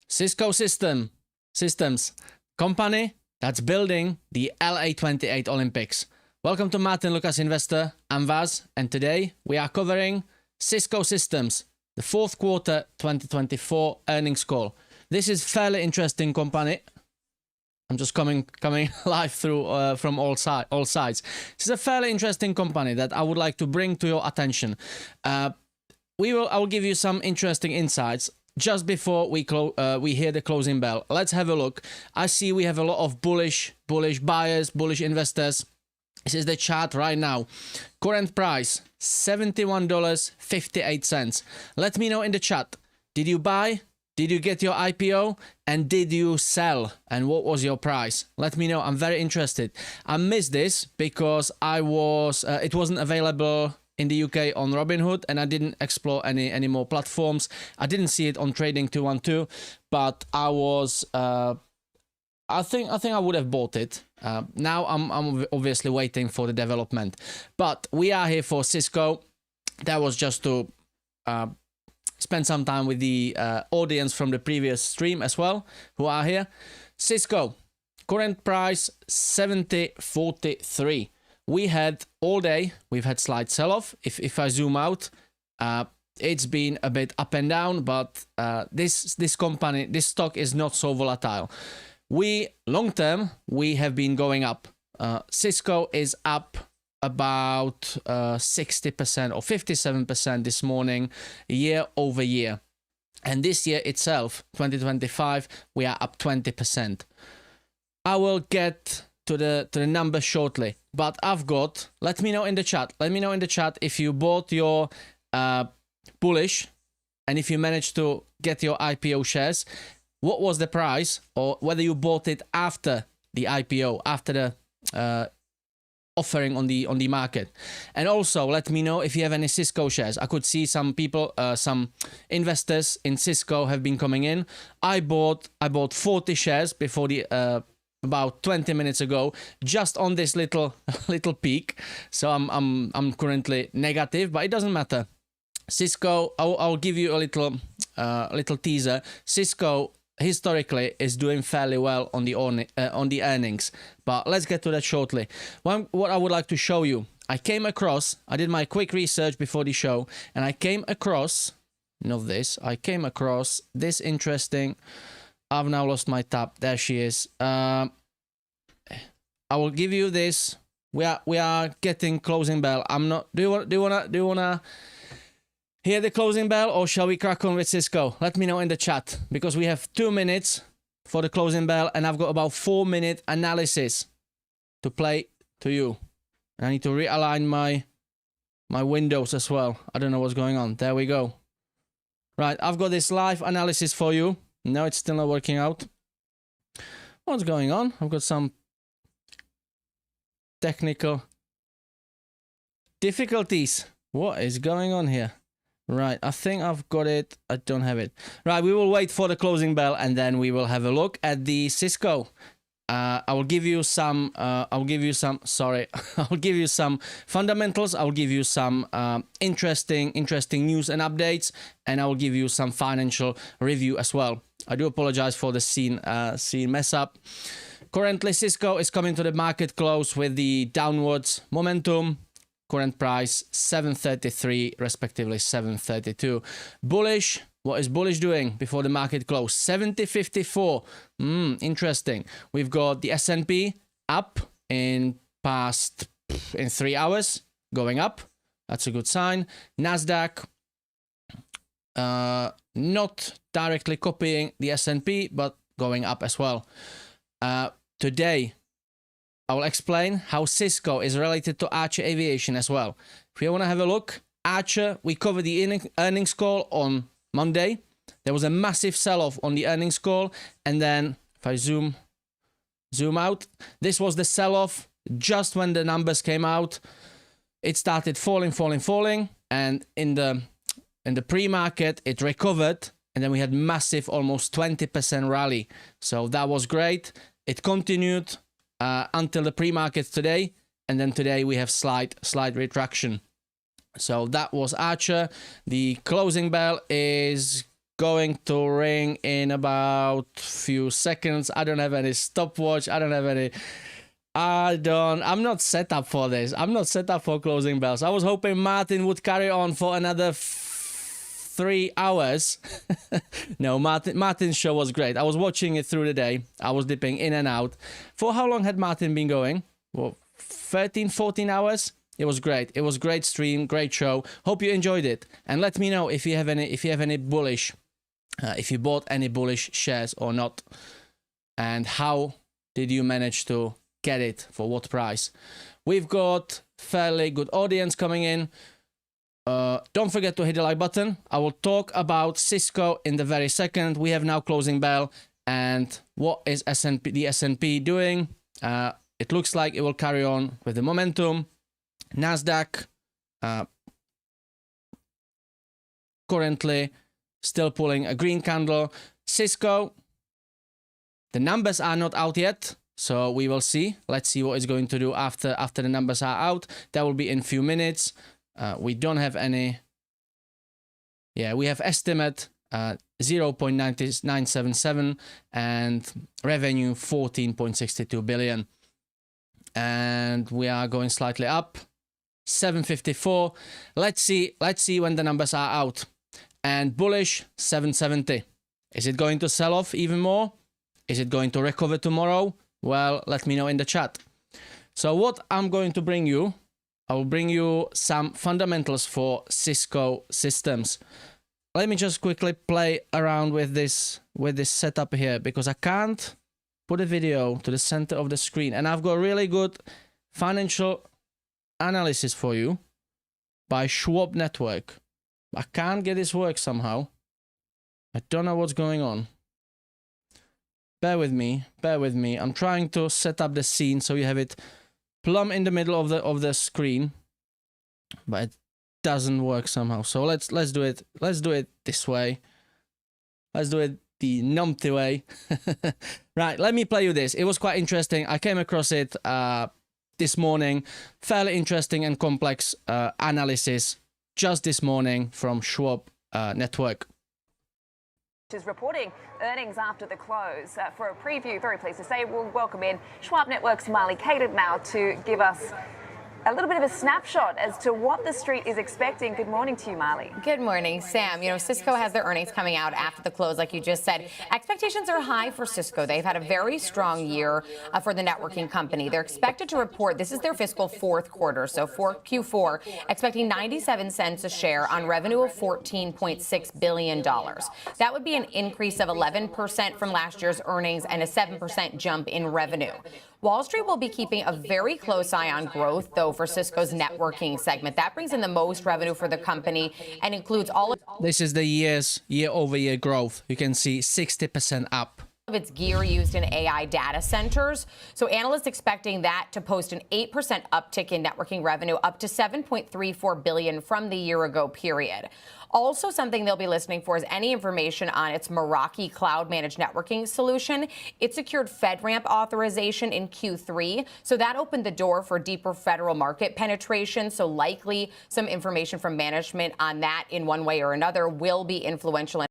Cisco Systems company that's building the LA28 Olympics. Welcome to Martyn Lucas Investor. I'm Vaz, and today we are covering Cisco Systems, the fourth quarter 2024 earnings call. This is fairly interesting company. I'm just coming live through from all sides. This is a fairly interesting company that I would like to bring to your attention. I will give you some interesting insights. Just before we hear the closing bell, let's have a look. I see we have a lot of bullish buyers, bullish investors. This is the chart right now. Current price, $71.58. Let me know in the chat. Did you buy? Did you get your IPO? And did you sell? And what was your price? Let me know. I'm very interested. I missed this because it wasn't available in the UK on Robinhood, and I didn't explore any more platforms. I didn't see it on Trading 212, but I was I think I would have bought it. Now I'm obviously waiting for the development, but we are here for Cisco. That was just to spend some time with the audience from the previous stream as well, who are here. Cisco, current price 70.43. We had all day, we've had slight sell-off. If I zoom out, it's been a bit up and down, but this stock is not so volatile. Long term, we have been going up. Cisco is up about 60% or 57% this morning, year over year. And this year itself, 2025, we are up 20%. I will get to the number shortly, but let me know in the chat if you bought your bullish, and if you managed to get your IPO shares, what was the price, or whether you bought it after the IPO, after the offering on the market. And also let me know if you have any Cisco shares. I could see some people, some investors in Cisco have been coming in. I bought 40 shares before the about 20 minutes ago, just on this little peak. So I'm currently negative, but it doesn't matter. Cisco, I'll give you a little teaser. Cisco historically is doing fairly well on the earnings, but let's get to that shortly. What I would like to show you, I did my quick research before the show, and I came across this interesting. I've now lost my tab. There she is. I will give you this. We are getting closing bell. I'm not. Do you wanna hear the closing bell, or shall we crack on with Cisco? Let me know in the chat, because we have 2 minutes for the closing bell, and I've got about 4-minute analysis to play to you. I need to realign my windows as well. I don't know what's going on. There we go. Right, I've got this live analysis for you. No, it's still not working out. What's going on? I've got some technical difficulties. What is going on here? Right, I think I've got it. I don't have it. Right, we will wait for the closing bell, and then we will have a look at the Cisco. I will give you some. I'll give you some fundamentals. I'll give you some interesting news and updates, and I will give you some financial review as well. I do apologize for the scene mess up. Currently, Cisco is coming to the market close with the downwards momentum. Current price 733, respectively 732. Bullish. What is bullish doing before the market close? 70.54. Interesting. We've got the S&P up in 3 hours, going up. That's a good sign. Nasdaq not directly copying the S&P, but going up as well. Today, I will explain how Cisco is related to Archer Aviation as well. If you want to have a look, Archer, we covered the earnings call on Monday. There was a massive sell-off on the earnings call, and then if I zoom out, this was the sell-off just when the numbers came out. It started falling, and in the pre-market it recovered, and then we had massive, almost 20% rally. So that was great. It continued until the pre-market today, and then today we have slight retraction. So that was Archer. The closing bell is going to ring in about few seconds. I don't have any stopwatch. I don't have any... I'm not set up for this. I'm not set up for closing bells. I was hoping Martyn would carry on for another 3 hours. No, Martyn's show was great. I was watching it through the day. I was dipping in and out. For how long had Martyn been going? Well, 13, 14 hours. It was great. It was a great stream, great show. Hope you enjoyed it. And let me know if you have any bullish, if you bought any bullish shares or not, and how did you manage to get it, for what price. We've got fairly good audience coming in. Don't forget to hit the like button. I will talk about Cisco in the very second. We have now closing bell, and what is the S&P doing? It looks like it will carry on with the momentum. Nasdaq currently still pulling a green candle. Cisco, the numbers are not out yet, so we will see. Let's see what it's going to do after the numbers are out. That will be in a few minutes. We don't have any... Yeah, we have estimate 0.977 and revenue 14.62 billion. And we are going slightly up. 754. Let's see when the numbers are out. And bullish 770. Is it going to sell off even more? Is it going to recover tomorrow? Well, let me know in the chat. So what I'm going to bring you, I will bring you some fundamentals for Cisco systems. Let me just quickly play around with this setup here, because I can't put a video to the center of the screen. And I've got really good financial analysis for you by Schwab Network. I can't get this work somehow. I don't know what's going on. Bear with me. I'm trying to set up the scene so you have it plumb in the middle of the screen, but it doesn't work somehow. So let's do it. Let's do it this way. Let's do it the numpty way. Right, let me play you this. It was quite interesting. I came across it this morning. Fairly interesting and complex analysis just this morning from Schwab Network. Is reporting earnings after the close. For a preview, very pleased to say, we'll welcome in Schwab Network's Marley Catered now to give us a little bit of a snapshot as to what the street is expecting. Good morning to you, Marley. Good morning, Sam. You know, Cisco has their earnings coming out after the close, like you just said. Expectations are high for Cisco. They've had a very strong year for the networking company. They're expected to report, this is their fiscal fourth quarter, so for Q4, expecting 97 cents a share on revenue of $14.6 billion. That would be an increase of 11% from last year's earnings and a 7% jump in revenue. Wall Street will be keeping a very close eye on growth, though, for Cisco's networking segment. That brings in the most revenue for the company and includes all of... This is the year-over-year growth. You can see 60% up. ...of its gear used in AI data centers. So analysts expecting that to post an 8% uptick in networking revenue, up to $7.34 billion from the year-ago period. Also, something they'll be listening for is any information on its Meraki cloud-managed networking solution. It secured FedRAMP authorization in Q3, so that opened the door for deeper federal market penetration. So likely some information from management on that in one way or another will be influential.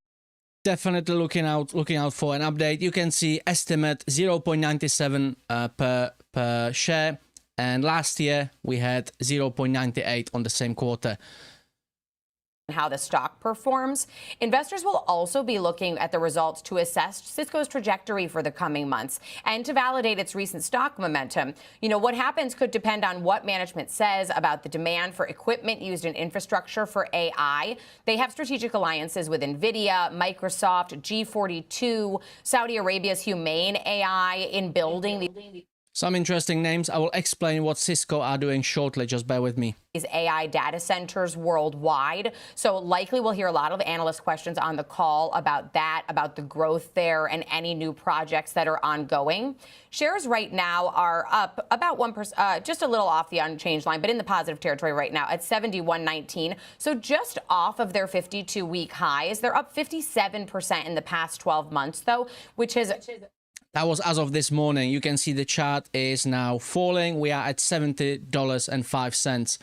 Definitely looking out for an update. You can see estimate 0.97 per share, and last year we had 0.98 on the same quarter. How the stock performs. Investors will also be looking at the results to assess Cisco's trajectory for the coming months and to validate its recent stock momentum. You know, what happens could depend on what management says about the demand for equipment used in infrastructure for AI. They have strategic alliances with NVIDIA, Microsoft, G42, Saudi Arabia's Humane AI in building the... Some interesting names. I will explain what Cisco are doing shortly. Just bear with me. These AI data centers worldwide. So likely we'll hear a lot of analyst questions on the call about that, about the growth there and any new projects that are ongoing. Shares right now are up about 1%, just a little off the unchanged line, but in the positive territory right now at 71.19. So just off of their 52-week highs. They're up 57% in the past 12 months, though, which is... That was as of this morning. You can see the chart is now falling. We are at $70.05.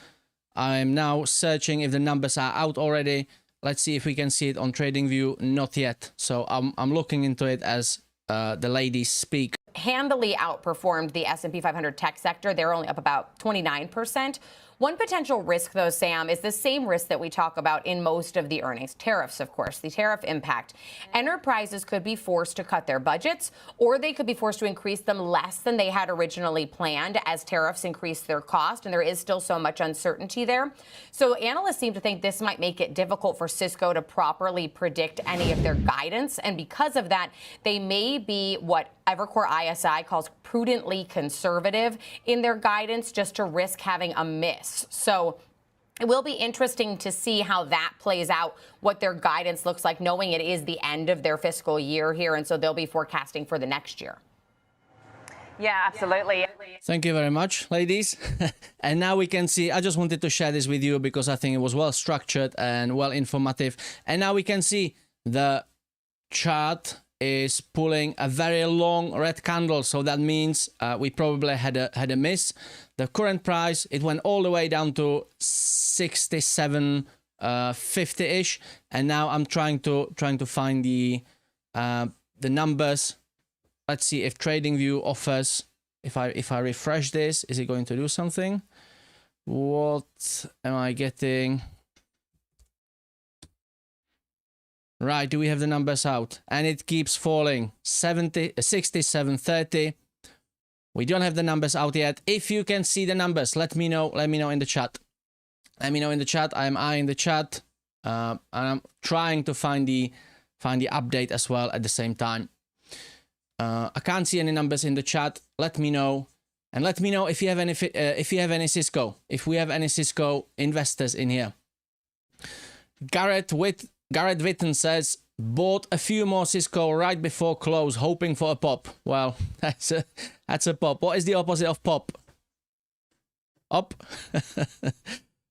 I'm now searching if the numbers are out already. Let's see if we can see it on TradingView. Not yet. So I'm looking into it as the ladies speak. Handily outperformed the S&P 500 tech sector. They're only up about 29%. One potential risk, though, Sam, is the same risk that we talk about in most of the earnings. Tariffs, of course, the tariff impact. Enterprises could be forced to cut their budgets, or they could be forced to increase them less than they had originally planned as tariffs increase their cost, and there is still so much uncertainty there. So analysts seem to think this might make it difficult for Cisco to properly predict any of their guidance, and because of that, they may be what Evercore ISI calls prudently conservative in their guidance, just to risk having a miss. So it will be interesting to see how that plays out, what their guidance looks like, knowing it is the end of their fiscal year here, and so they'll be forecasting for the next year. Yeah, absolutely. Thank you very much, ladies. And now we can see, I just wanted to share this with you because I think it was well structured and well informative. And now we can see the chart is pulling a very long red candle, so that means we probably had a miss. The current price, it went all the way down to 67.50-ish, and now I'm trying to find the numbers. Let's see if TradingView offers. If I refresh this, is it going to do something? What am I getting? Right, do we have the numbers out? And it keeps falling. 67.30. We don't have the numbers out yet. If you can see the numbers, let me know. Let me know in the chat. Let me know in the chat. I'm eyeing the chat. And I'm trying to find the update as well at the same time. I can't see any numbers in the chat. Let me know. And let me know if you have any Cisco. If we have any Cisco investors in here. Garrett Witten says, bought a few more Cisco right before close, hoping for a pop. Well, that's a pop. What is the opposite of pop? Up.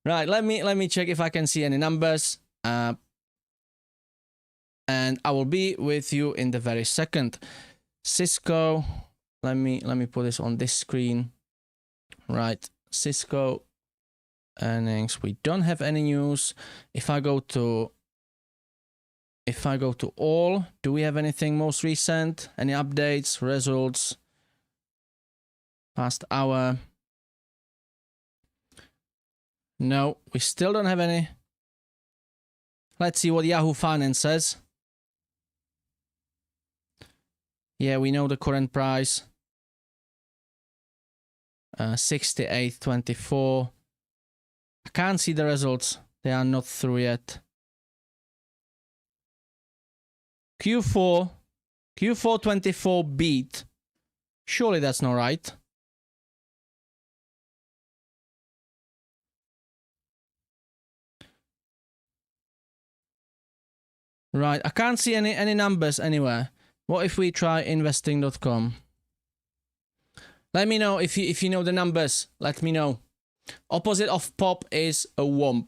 Right, let me check if I can see any numbers. And I will be with you in the very second. Cisco. Let me put this on this screen. Right, Cisco earnings. We don't have any news. If I go to all, do we have anything most recent? Any updates, results, past hour? No, we still don't have any. Let's see what Yahoo Finance says. Yeah, we know the current price. 68.24. I can't see the results. They are not through yet. Q4 24 beat. Surely that's not right. Right, I can't see any numbers anywhere. What if we try investing.com? Let me know if you know the numbers. Let me know. Opposite of pop is a womp.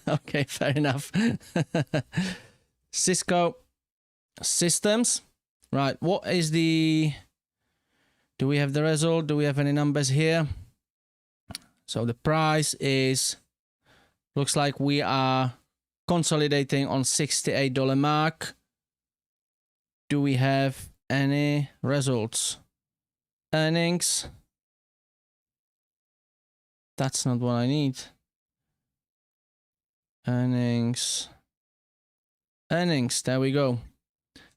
Okay, fair enough. Cisco systems. Right, what is the... Do we have the result? Do we have any numbers here? So the price is... Looks like we are consolidating on $68 mark. Do we have any results? Earnings. That's not what I need. Earnings. There we go.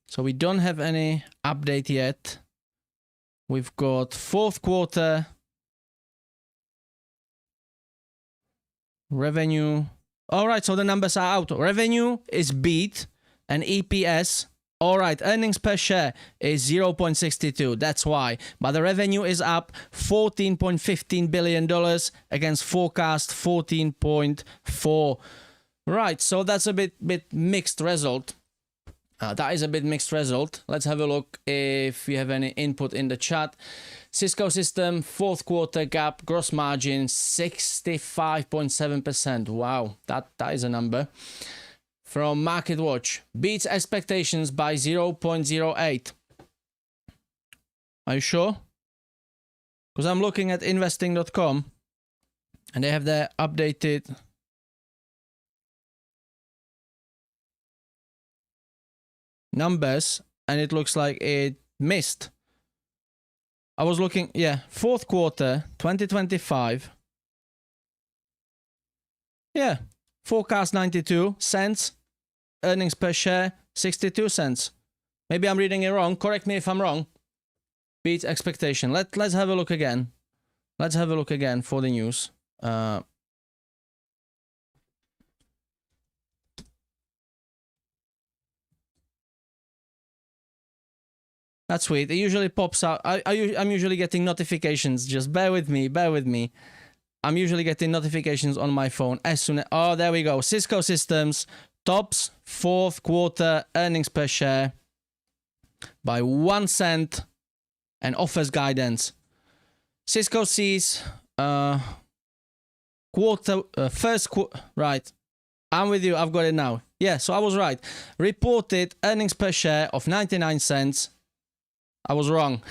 So we don't have any update yet. We've got fourth quarter revenue. All right, so the numbers are out. Revenue is beat and EPS. All right, earnings per share is 0.62. That's why. But the revenue is up $14.15 billion against forecast 14.4. Right, so that's a bit mixed result. That is a bit mixed result. Let's have a look if you have any input in the chat. Cisco system, fourth quarter gap, gross margin 65.7%. Wow, that is a number. From Market Watch, beats expectations by 0.08. Are you sure? Because I'm looking at investing.com and they have their updated. numbers, and it looks like it missed. I was looking, yeah, fourth quarter 2025. Yeah, forecast 92 cents, earnings per share 62 cents. Maybe I'm reading it wrong. Correct me if I'm wrong. Beats expectation. Let's have a look again. Let's have a look again for the news. That's sweet. It usually pops out. I'm usually getting notifications. Just bear with me. Bear with me. I'm usually getting notifications on my phone as soon as... Oh, there we go. Cisco Systems tops fourth quarter earnings per share by 1 cent and offers guidance. Cisco sees first quarter... Right. I'm with you. I've got it now. Yeah, so I was right. Reported earnings per share of 99 cents. I was wrong.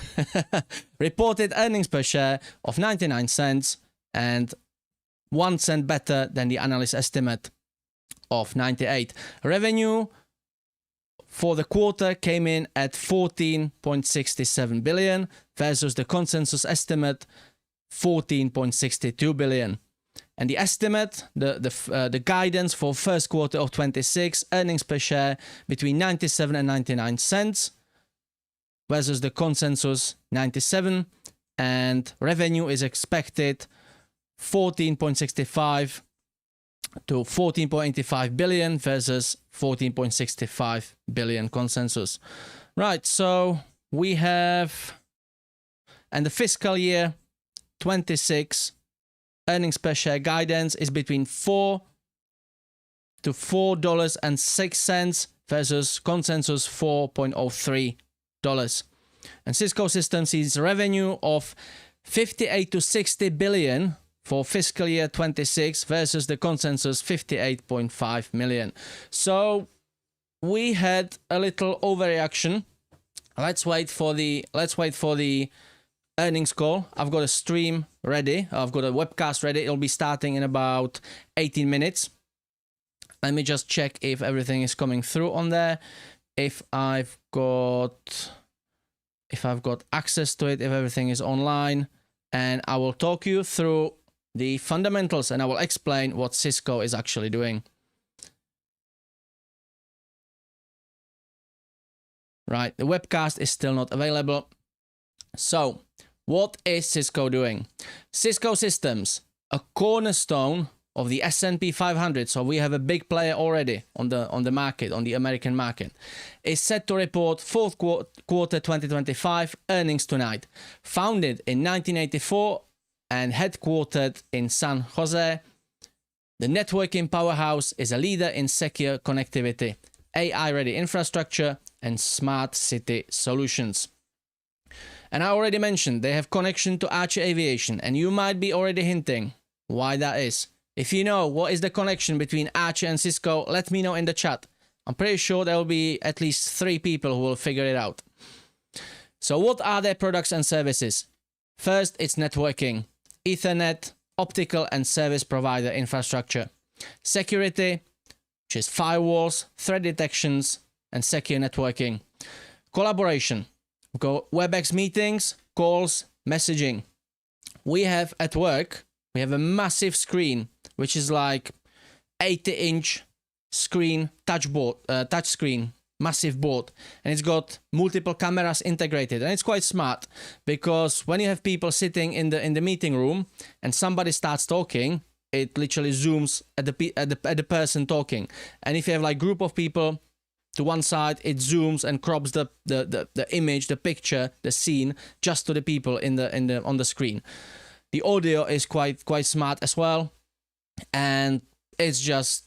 Reported earnings per share of 99 cents and 1 cent better than the analyst estimate of 98. Revenue for the quarter came in at 14.67 billion versus the consensus estimate 14.62 billion. And the estimate, the guidance for first quarter of 26, earnings per share between 97 and 99 cents versus the consensus 97, and revenue is expected 14.65 to 14.85 billion versus 14.65 billion consensus. Right, so we have, and the fiscal year 26 earnings per share guidance is between $4 to $4.06 versus consensus $4.03. And Cisco Systems sees revenue of 58 to 60 billion for fiscal year 26 versus the consensus 58.5 million. So we had a little overreaction. Let's wait for the earnings call. I've got a stream ready. I've got a webcast ready. It'll be starting in about 18 minutes. Let me just check if everything is coming through on there. If I've got access to it, if everything is online, and I will talk you through the fundamentals and I will explain what Cisco is actually doing. Right, the webcast is still not available. So, what is Cisco doing? Cisco Systems, a cornerstone of the S&P 500, so we have a big player already on the market, on the American market, is set to report fourth quarter 2025 earnings tonight. Founded in 1984 and headquartered in San Jose, the networking powerhouse is a leader in secure connectivity, AI-ready infrastructure, and smart city solutions. And I already mentioned they have connection to Archer Aviation, and you might be already hinting why that is. If you know what is the connection between Archer and Cisco, let me know in the chat. I'm pretty sure there will be at least 3 people who will figure it out. So what are their products and services? First, it's networking, Ethernet, optical and service provider infrastructure. Security, which is firewalls, threat detections, and secure networking. Collaboration, we've got WebEx meetings, calls, messaging. We have at work, we have a massive screen, which is like 80-inch screen, touch screen, massive board, and it's got multiple cameras integrated, and it's quite smart because when you have people sitting in the meeting room and somebody starts talking, it literally zooms at the person talking, and if you have like group of people to one side, it zooms and crops the image, the picture, the scene just to the people on the screen. The audio is quite smart as well. And it's just,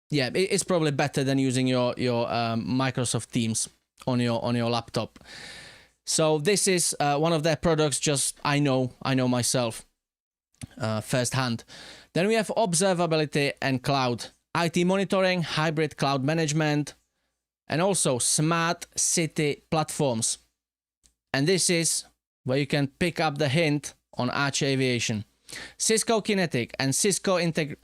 yeah, it's probably better than using your Microsoft Teams on your laptop. So this is one of their products. Just I know myself firsthand. Then we have observability and cloud, IT monitoring, hybrid cloud management, and also smart city platforms. And this is where you can pick up the hint on Archer Aviation. Cisco Kinetic and Cisco Kinetic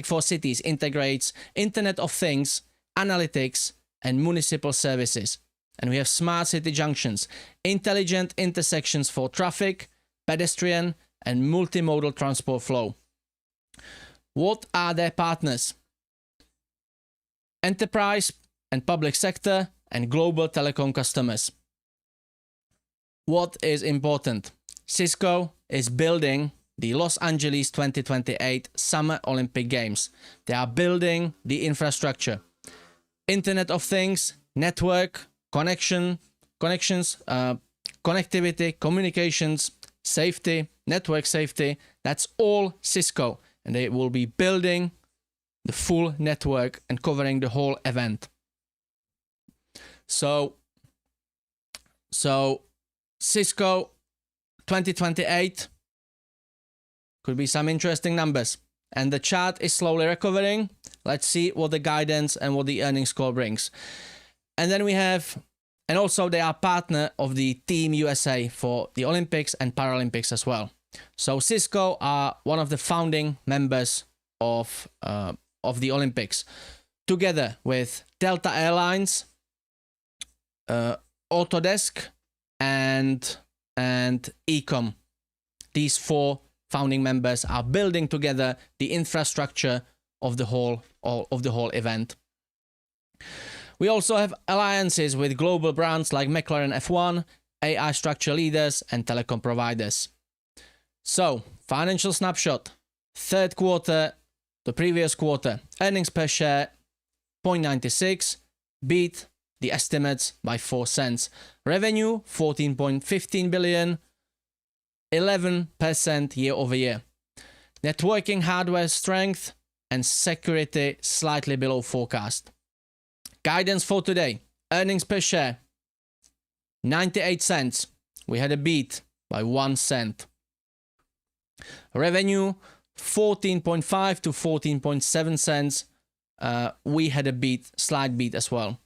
for Cities integrates Internet of Things, analytics, and municipal services. And we have smart city junctions, intelligent intersections for traffic, pedestrian, and multimodal transport flow. What are their partners? Enterprise and public sector and global telecom customers. What is important? Cisco is building the Los Angeles 2028 Summer Olympic Games. They are building the infrastructure. Internet of Things, network, connections, connectivity, communications, safety, network safety. That's all Cisco. And they will be building the full network and covering the whole event. So Cisco 2028 could be some interesting numbers. And the chart is slowly recovering. Let's see what the guidance and what the earnings call brings. And then we have, and also they are partner of the Team USA for the Olympics and Paralympics as well. So Cisco are one of the founding members of the Olympics, together with Delta Airlines, Autodesk, and Ecom. These four founding members are building together the infrastructure of the whole event. We also have alliances with global brands like McLaren F1, AI structure leaders, and telecom providers. So, financial snapshot. Third quarter, the previous quarter, earnings per share 0.96, beat the estimates by 4 cents. Revenue 14.15 billion, 11% year over year. Networking hardware strength and security slightly below forecast. Guidance for today, earnings per share 98 cents. We had a beat by 1 cent. Revenue 14.5 to 14.7 cents. We had a beat, slight beat as well.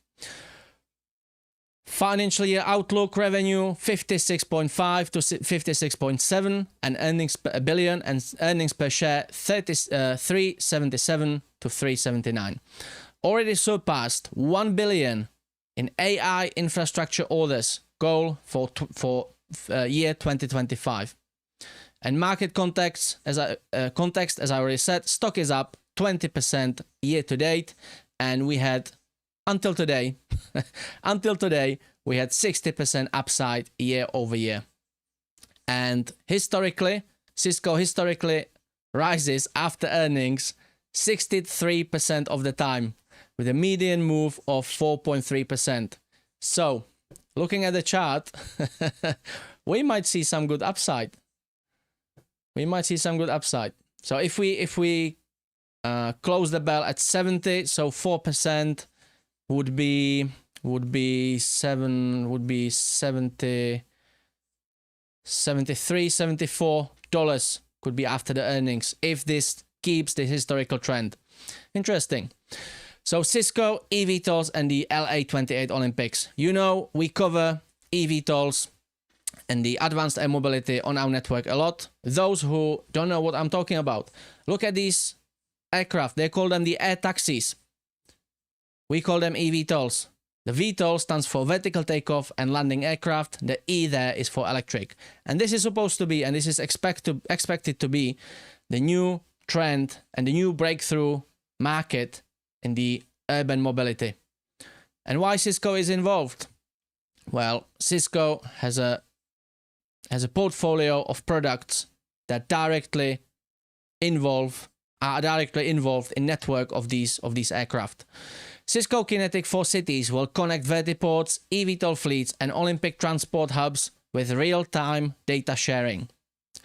Financial year outlook, revenue 56.5 to 56.7 and earnings per billion, and earnings per share 377 to 379. Already surpassed 1 billion in AI infrastructure orders goal for year 2025. And market context, as I already said, stock is up 20% year to date, and we had until today, we had 60% upside year over year. And historically, Cisco rises after earnings 63% of the time, with a median move of 4.3%. So, looking at the chart, we might see some good upside. So if we close the bell at 70, so 4% would be 70, 73, $74 could be after the earnings if this keeps the historical trend. Interesting. So Cisco, eVTOLs, and the LA28 Olympics. You know, we cover eVTOLs and the advanced air mobility on our network a lot. Those who don't know what I'm talking about, look at these aircraft. They call them the air taxis. We call them eVTOLs. The VTOL stands for vertical takeoff and landing aircraft. The E there is for electric. And this is supposed to be, and this is expected to be, the new trend and the new breakthrough market in the urban mobility. And why Cisco is involved? Well, Cisco has a portfolio of products that are directly involved in network of these aircraft. Cisco Kinetic for Cities will connect vertiports, eVTOL fleets, and Olympic transport hubs with real-time data sharing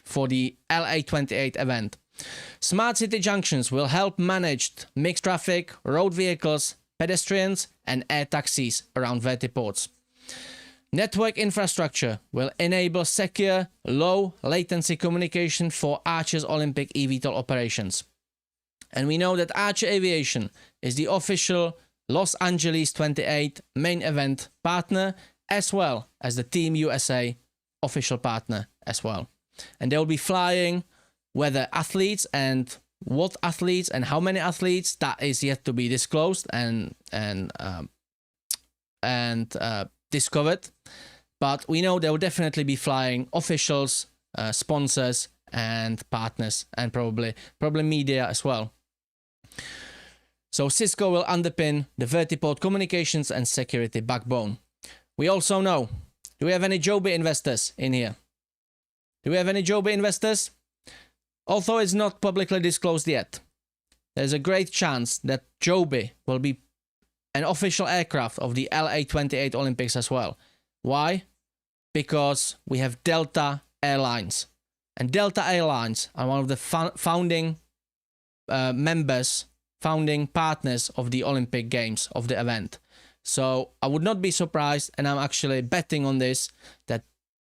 for the LA28 event. Smart city junctions will help manage mixed traffic, road vehicles, pedestrians, and air taxis around vertiports. Network infrastructure will enable secure, low-latency communication for Archer's Olympic eVTOL operations. And we know that Archer Aviation is the official Los Angeles 28 main event partner, as well as the Team USA official partner as well. And they'll be flying whether athletes and what athletes and how many athletes, that is yet to be disclosed and discovered. But we know there will definitely be flying officials, sponsors, and partners, and probably media as well. So Cisco will underpin the vertiport communications and security backbone. We also know, do we have any Joby investors in here? Do we have any Joby investors? Although it's not publicly disclosed yet, there's a great chance that Joby will be an official aircraft of the LA28 Olympics as well. Why? Because we have Delta Airlines. And Delta Airlines are one of the founding founding partners of the Olympic Games, of the event. So I would not be surprised, and I'm actually betting on this, that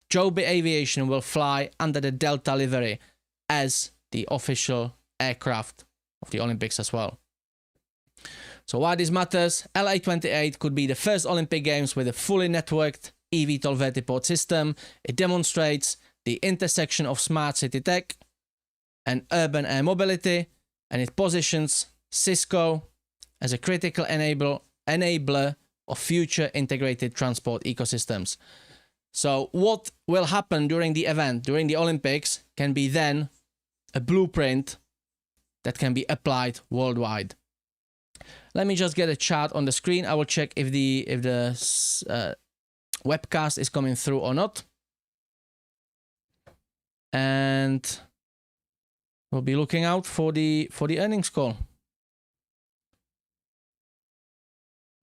Joby Aviation will fly under the Delta livery as the official aircraft of the Olympics as well. So why this matters, LA28 could be the first Olympic Games with a fully networked eVTOL vertiport system. It demonstrates the intersection of smart city tech and urban air mobility, and it positions Cisco as a critical enabler of future integrated transport ecosystems. So what will happen during the event, during the Olympics, can be then a blueprint that can be applied worldwide. Let me just get a chart on the screen. I will check if the webcast is coming through or not. And we'll be looking out for the earnings call.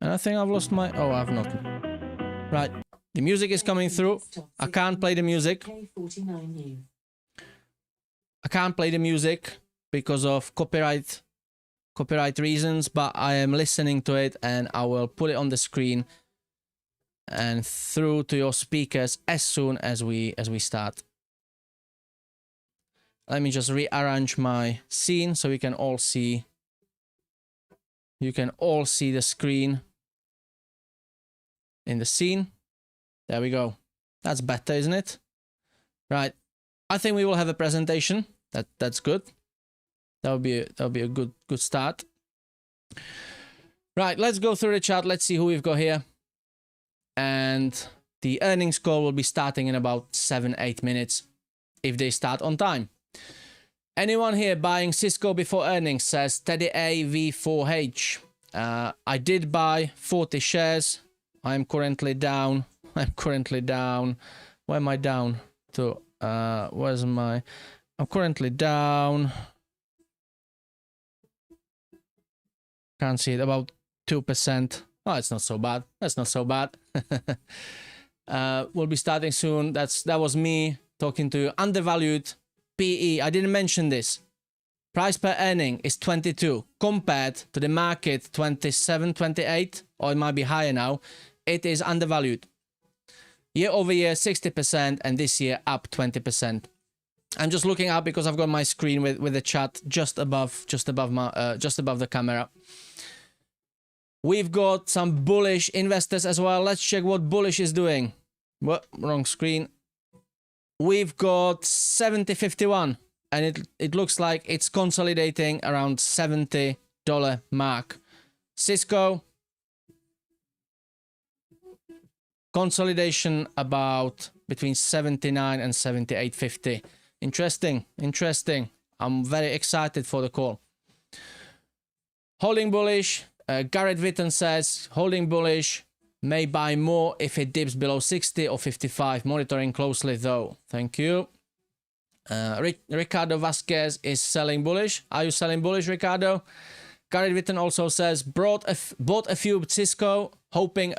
And I think I've lost my... Oh, I've not. Right. The music is coming through. I can't play the music. I can't play the music because of copyright reasons, but I am listening to it, and I will put it on the screen and through to your speakers as soon as we start. Let me just rearrange my scene so you can all see. You can all see the screen in the scene. There we go. That's better, isn't it? Right. I think we will have a presentation. That's good. That'll be a good start. Right, let's go through the chart. Let's see who we've got here. And the earnings call will be starting in about 7-8 minutes if they start on time. Anyone here buying Cisco before earnings, says Teddy AV4H. I did buy 40 shares. I'm currently down. Where am I down to? Where's my... I'm currently down. Can't see it. About 2%. Oh, it's not so bad. That's not so bad. We'll be starting soon. That was me talking to you. Undervalued PE. I didn't mention this. Price per earning is 22 compared to the market 27, 28, or it might be higher now. It is undervalued. Year over year 60%, and this year up 20%. I'm just looking up because I've got my screen with the chat just above the camera. We've got some bullish investors as well. Let's check what bullish is doing. What? Wrong screen. We've got 70.51, and it looks like it's consolidating around $70 mark. Cisco consolidation about between 79 and 78.50. Interesting. I'm very excited for the call. Holding bullish. Garrett Witten says holding bullish, may buy more if it dips below 60 or 55. Monitoring closely though. Thank you. Ricardo Vasquez is selling bullish. Are you selling bullish, Ricardo? Garrett Witten also says bought a few Cisco, hoping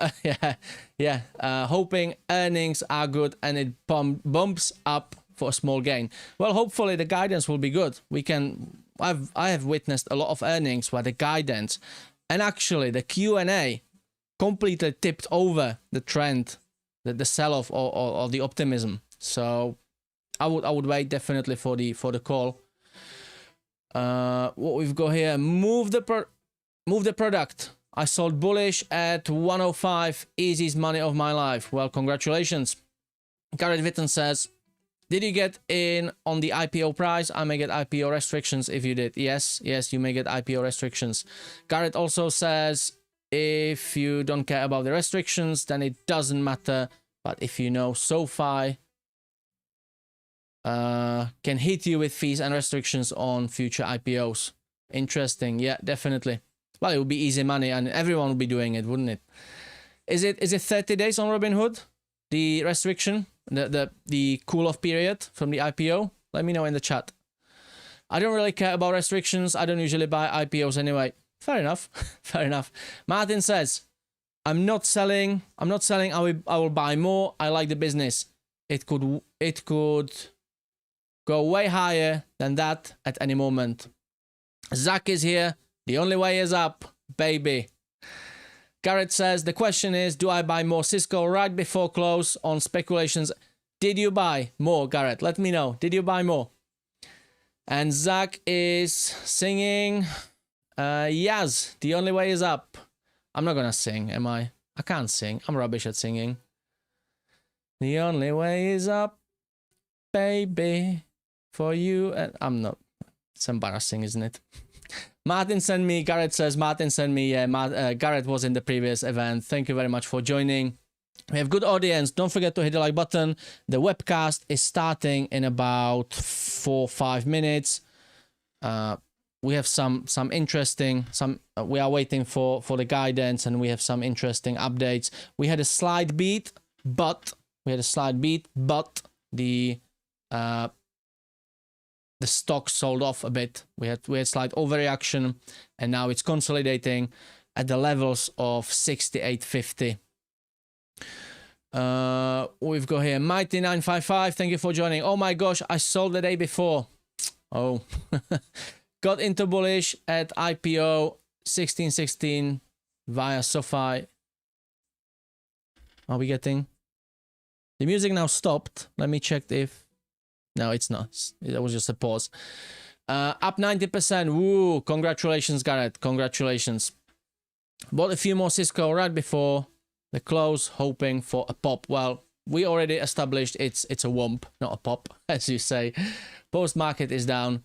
hoping earnings are good and it bumps up for a small gain. Well, hopefully the guidance will be good. I have witnessed a lot of earnings where the guidance and actually the Q&A completely tipped over the trend, the sell-off or the optimism. So I would wait definitely for the call. What we've got here, move the product. I sold bullish at 105. Easiest money of my life. Well, congratulations. Garrett Witten says, did you get in on the IPO price? I may get IPO restrictions if you did. Yes, you may get IPO restrictions. Garrett also says, If you don't care about the restrictions, then it doesn't matter. But if you know SoFi can hit you with fees and restrictions on future IPOs. Interesting. Yeah, definitely. Well, it would be easy money and everyone would be doing it, wouldn't it? Is it 30 days on Robinhood? The restriction, the cool-off period from the IPO? Let me know in the chat. I don't really care about restrictions. I don't usually buy IPOs anyway. Fair enough. Fair enough. Martin says, I'm not selling. I will buy more. I like the business. It could go way higher than that at any moment. Zach is here. The only way is up, baby. Garrett says, the question is, do I buy more Cisco right before close on speculations? Did you buy more, Garrett? Let me know. Did you buy more? And Zach is singing, Yaz, the only way is up. I'm not gonna sing, am I? I can't sing. I'm rubbish at singing. The only way is up, baby, for you. And I'm not. It's embarrassing, isn't it? Martin sent me, Garrett says, Martin sent me, Garrett was in the previous event. Thank you very much for joining. We have good audience. Don't forget to hit the like button. The webcast is starting in about 4 or 5 minutes. We have some interesting, we are waiting for the guidance and we have some interesting updates. We had a slight beat, but the stock sold off a bit. We had slight overreaction and now it's consolidating at the levels of 68.50. We've got here Mighty955. Thank you for joining. Oh my gosh, I sold the day before. Oh, got into bullish at IPO 1616 via SoFi. Are we getting the music now stopped? Let me check if. No, it's not. It was just a pause. Up 90%. Woo! Congratulations, Garrett. Congratulations. Bought a few more Cisco right before the close, hoping for a pop. Well, we already established it's a womp, not a pop, as you say. Post market is down.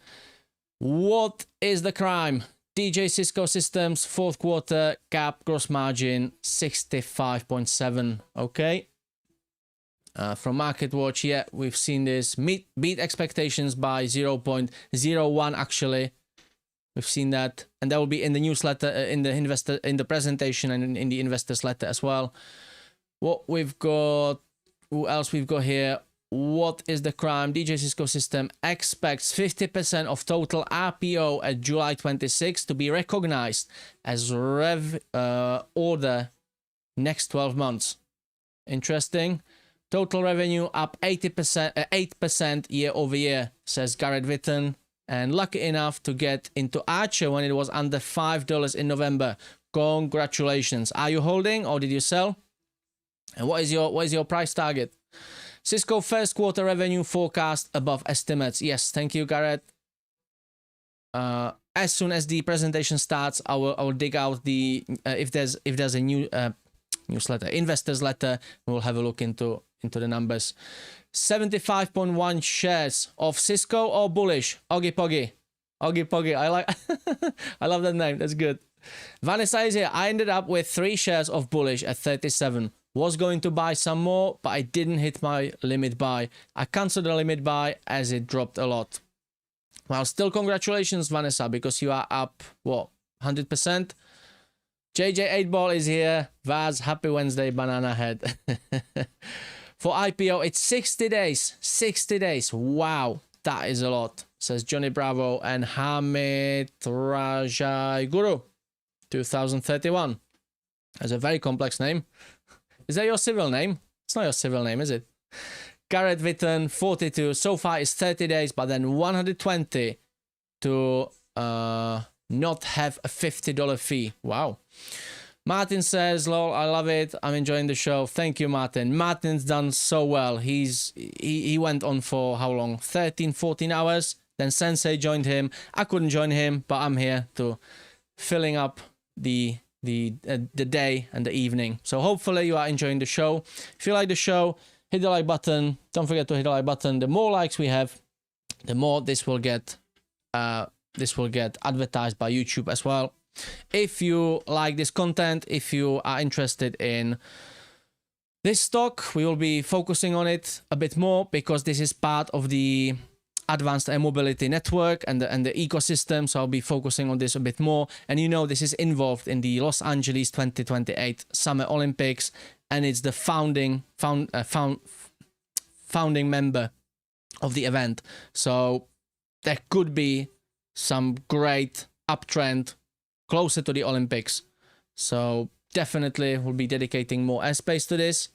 What is the crime? DJ Cisco Systems, fourth quarter cap gross margin 65.7. Okay. From Market Watch, yeah, we've seen this beat expectations by 0.01 actually. We've seen that, and that will be in the newsletter, in the presentation, and in the investors letter as well. What we've got, who else we've got here? What is the crime? DJ Cisco System expects 50% of total RPO at July 26 to be recognized as order next 12 months. Interesting. Total revenue up 8% year over year, says Garrett Witten. And lucky enough to get into Archer when it was under $5 in November. Congratulations. Are you holding or did you sell? And what is your price target? Cisco first quarter revenue forecast above estimates. Yes, thank you, Garrett. As soon as the presentation starts, I will dig out the if there's a new newsletter, investors letter. We'll have a look into the numbers. 75.1 shares of Cisco or bullish. Oggy Poggy. Oggy Poggy. I like I love that name. That's good. Vanessa is here. I ended up with 3 shares of bullish at 37. Was going to buy some more, but I didn't hit my limit buy. I canceled the limit buy as it dropped a lot. Well, still congratulations, Vanessa, because you are up, what, 100%? JJ 8ball is here. Vaz, happy Wednesday, banana head. For IPO, it's 60 days. 60 days. Wow, that is a lot, says Johnny Bravo and Hamid Rajai Guru. 2031. That's a very complex name. Is that your civil name? It's not your civil name, is it? Garrett Witten, 42. So far is 30 days, but then 120 to not have a $50 fee. Wow. Martin says, lol, I love it. I'm enjoying the show. Thank you, Martin. Martin's done so well. He went on for how long? 13, 14 hours. Then Sensei joined him. I couldn't join him, but I'm here to filling up the day and the evening. So hopefully you are enjoying the show. If you like the show, hit the like button. Don't forget to hit the like button. The more likes we have, the more this will get advertised by YouTube as well. if you like this content, if you are interested in this stock, we will be focusing on it a bit more because this is part of the advanced air mobility network and the ecosystem. So I'll be focusing on this a bit more. And you know, this is involved in the Los Angeles 2028 Summer Olympics, and it's the founding member of the event. So there could be some great uptrend closer to the Olympics. So definitely we'll be dedicating more airspace to this.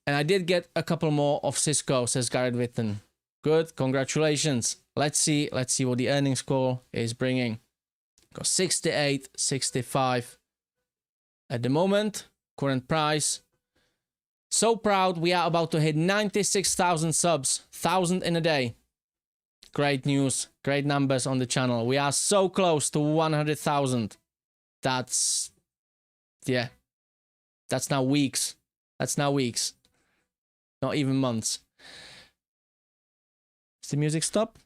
And I did get a couple more of Cisco, says Garrett Witten. Good, congratulations. Let's see what the earnings call is bringing. Got 68, 65 at the moment. Current price. So proud, we are about to hit 96,000 subs, 1,000 in a day. Great news, great numbers on the channel. We are so close to 100,000. That's now weeks. Not even months. Does the music stop?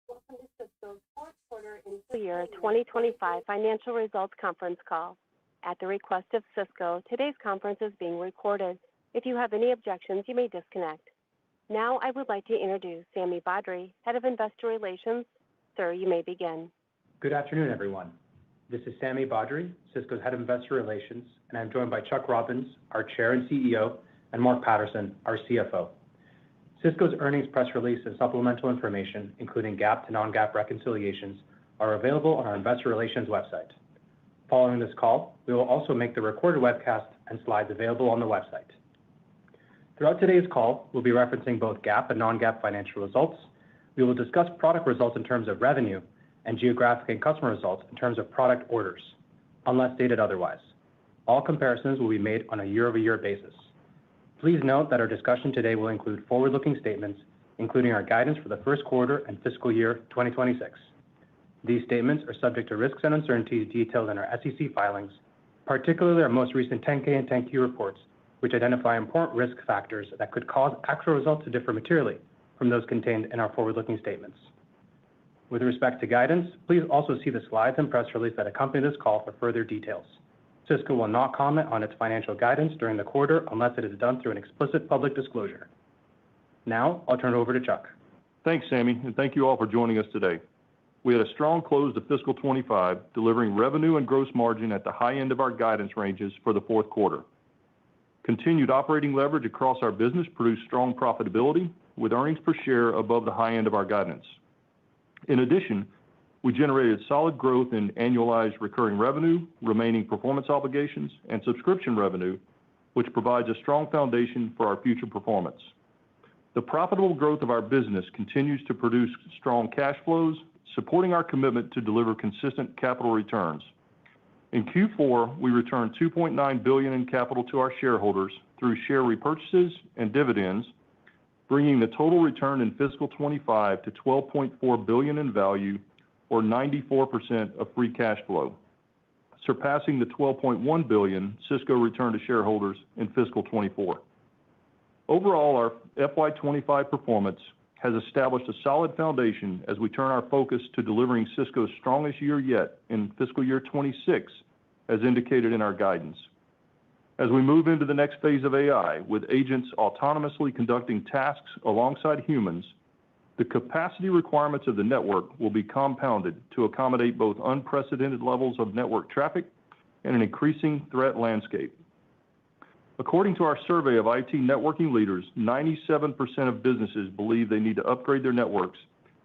Welcome to Cisco's fourth quarter and full year 2025 financial results conference call. At the request of Cisco, today's conference is being recorded. If you have any objections, you may disconnect. Now I would like to introduce Sami Badri, Head of Investor Relations. Sir, you may begin. Good afternoon, everyone. This is Sami Badri, Cisco's Head of Investor Relations, and I'm joined by Chuck Robbins, our Chair and CEO, and Mark Patterson, our CFO. Cisco's earnings press release and supplemental information, including GAAP to non-GAAP reconciliations, are available on our Investor Relations website. Following this call, we will also make the recorded webcast and slides available on the website. Throughout today's call, we'll be referencing both GAAP and non-GAAP financial results. We will discuss product results in terms of revenue and geographic and customer results in terms of product orders, unless stated otherwise. All comparisons will be made on a year-over-year basis. Please note that our discussion today will include forward-looking statements, including our guidance for the first quarter and fiscal year 2026. These statements are subject to risks and uncertainties detailed in our SEC filings, particularly our most recent 10-K and 10-Q reports, which identify important risk factors that could cause actual results to differ materially from those contained in our forward-looking statements. With respect to guidance, please also see the slides and press release that accompany this call for further details. Cisco will not comment on its financial guidance during the quarter unless it is done through an explicit public disclosure. Now, I'll turn it over to Chuck. Thanks, Sami, and thank you all for joining us today. We had a strong close to fiscal 25, delivering revenue and gross margin at the high end of our guidance ranges for the fourth quarter. Continued operating leverage across our business produced strong profitability, with earnings per share above the high end of our guidance. In addition, we generated solid growth in annualized recurring revenue, remaining performance obligations, and subscription revenue, which provides a strong foundation for our future performance. The profitable growth of our business continues to produce strong cash flows, supporting our commitment to deliver consistent capital returns. In Q4, we returned $2.9 billion in capital to our shareholders through share repurchases and dividends, bringing the total return in fiscal 25 to $12.4 billion in value, or 94% of free cash flow, surpassing the $12.1 billion Cisco returned to shareholders in fiscal 24. Overall, our FY25 performance has established a solid foundation as we turn our focus to delivering Cisco's strongest year yet in fiscal year 26, as indicated in our guidance. As we move into the next phase of AI, with agents autonomously conducting tasks alongside humans, the capacity requirements of the network will be compounded to accommodate both unprecedented levels of network traffic and an increasing threat landscape. According to our survey of IT networking leaders, 97% of businesses believe they need to upgrade their networks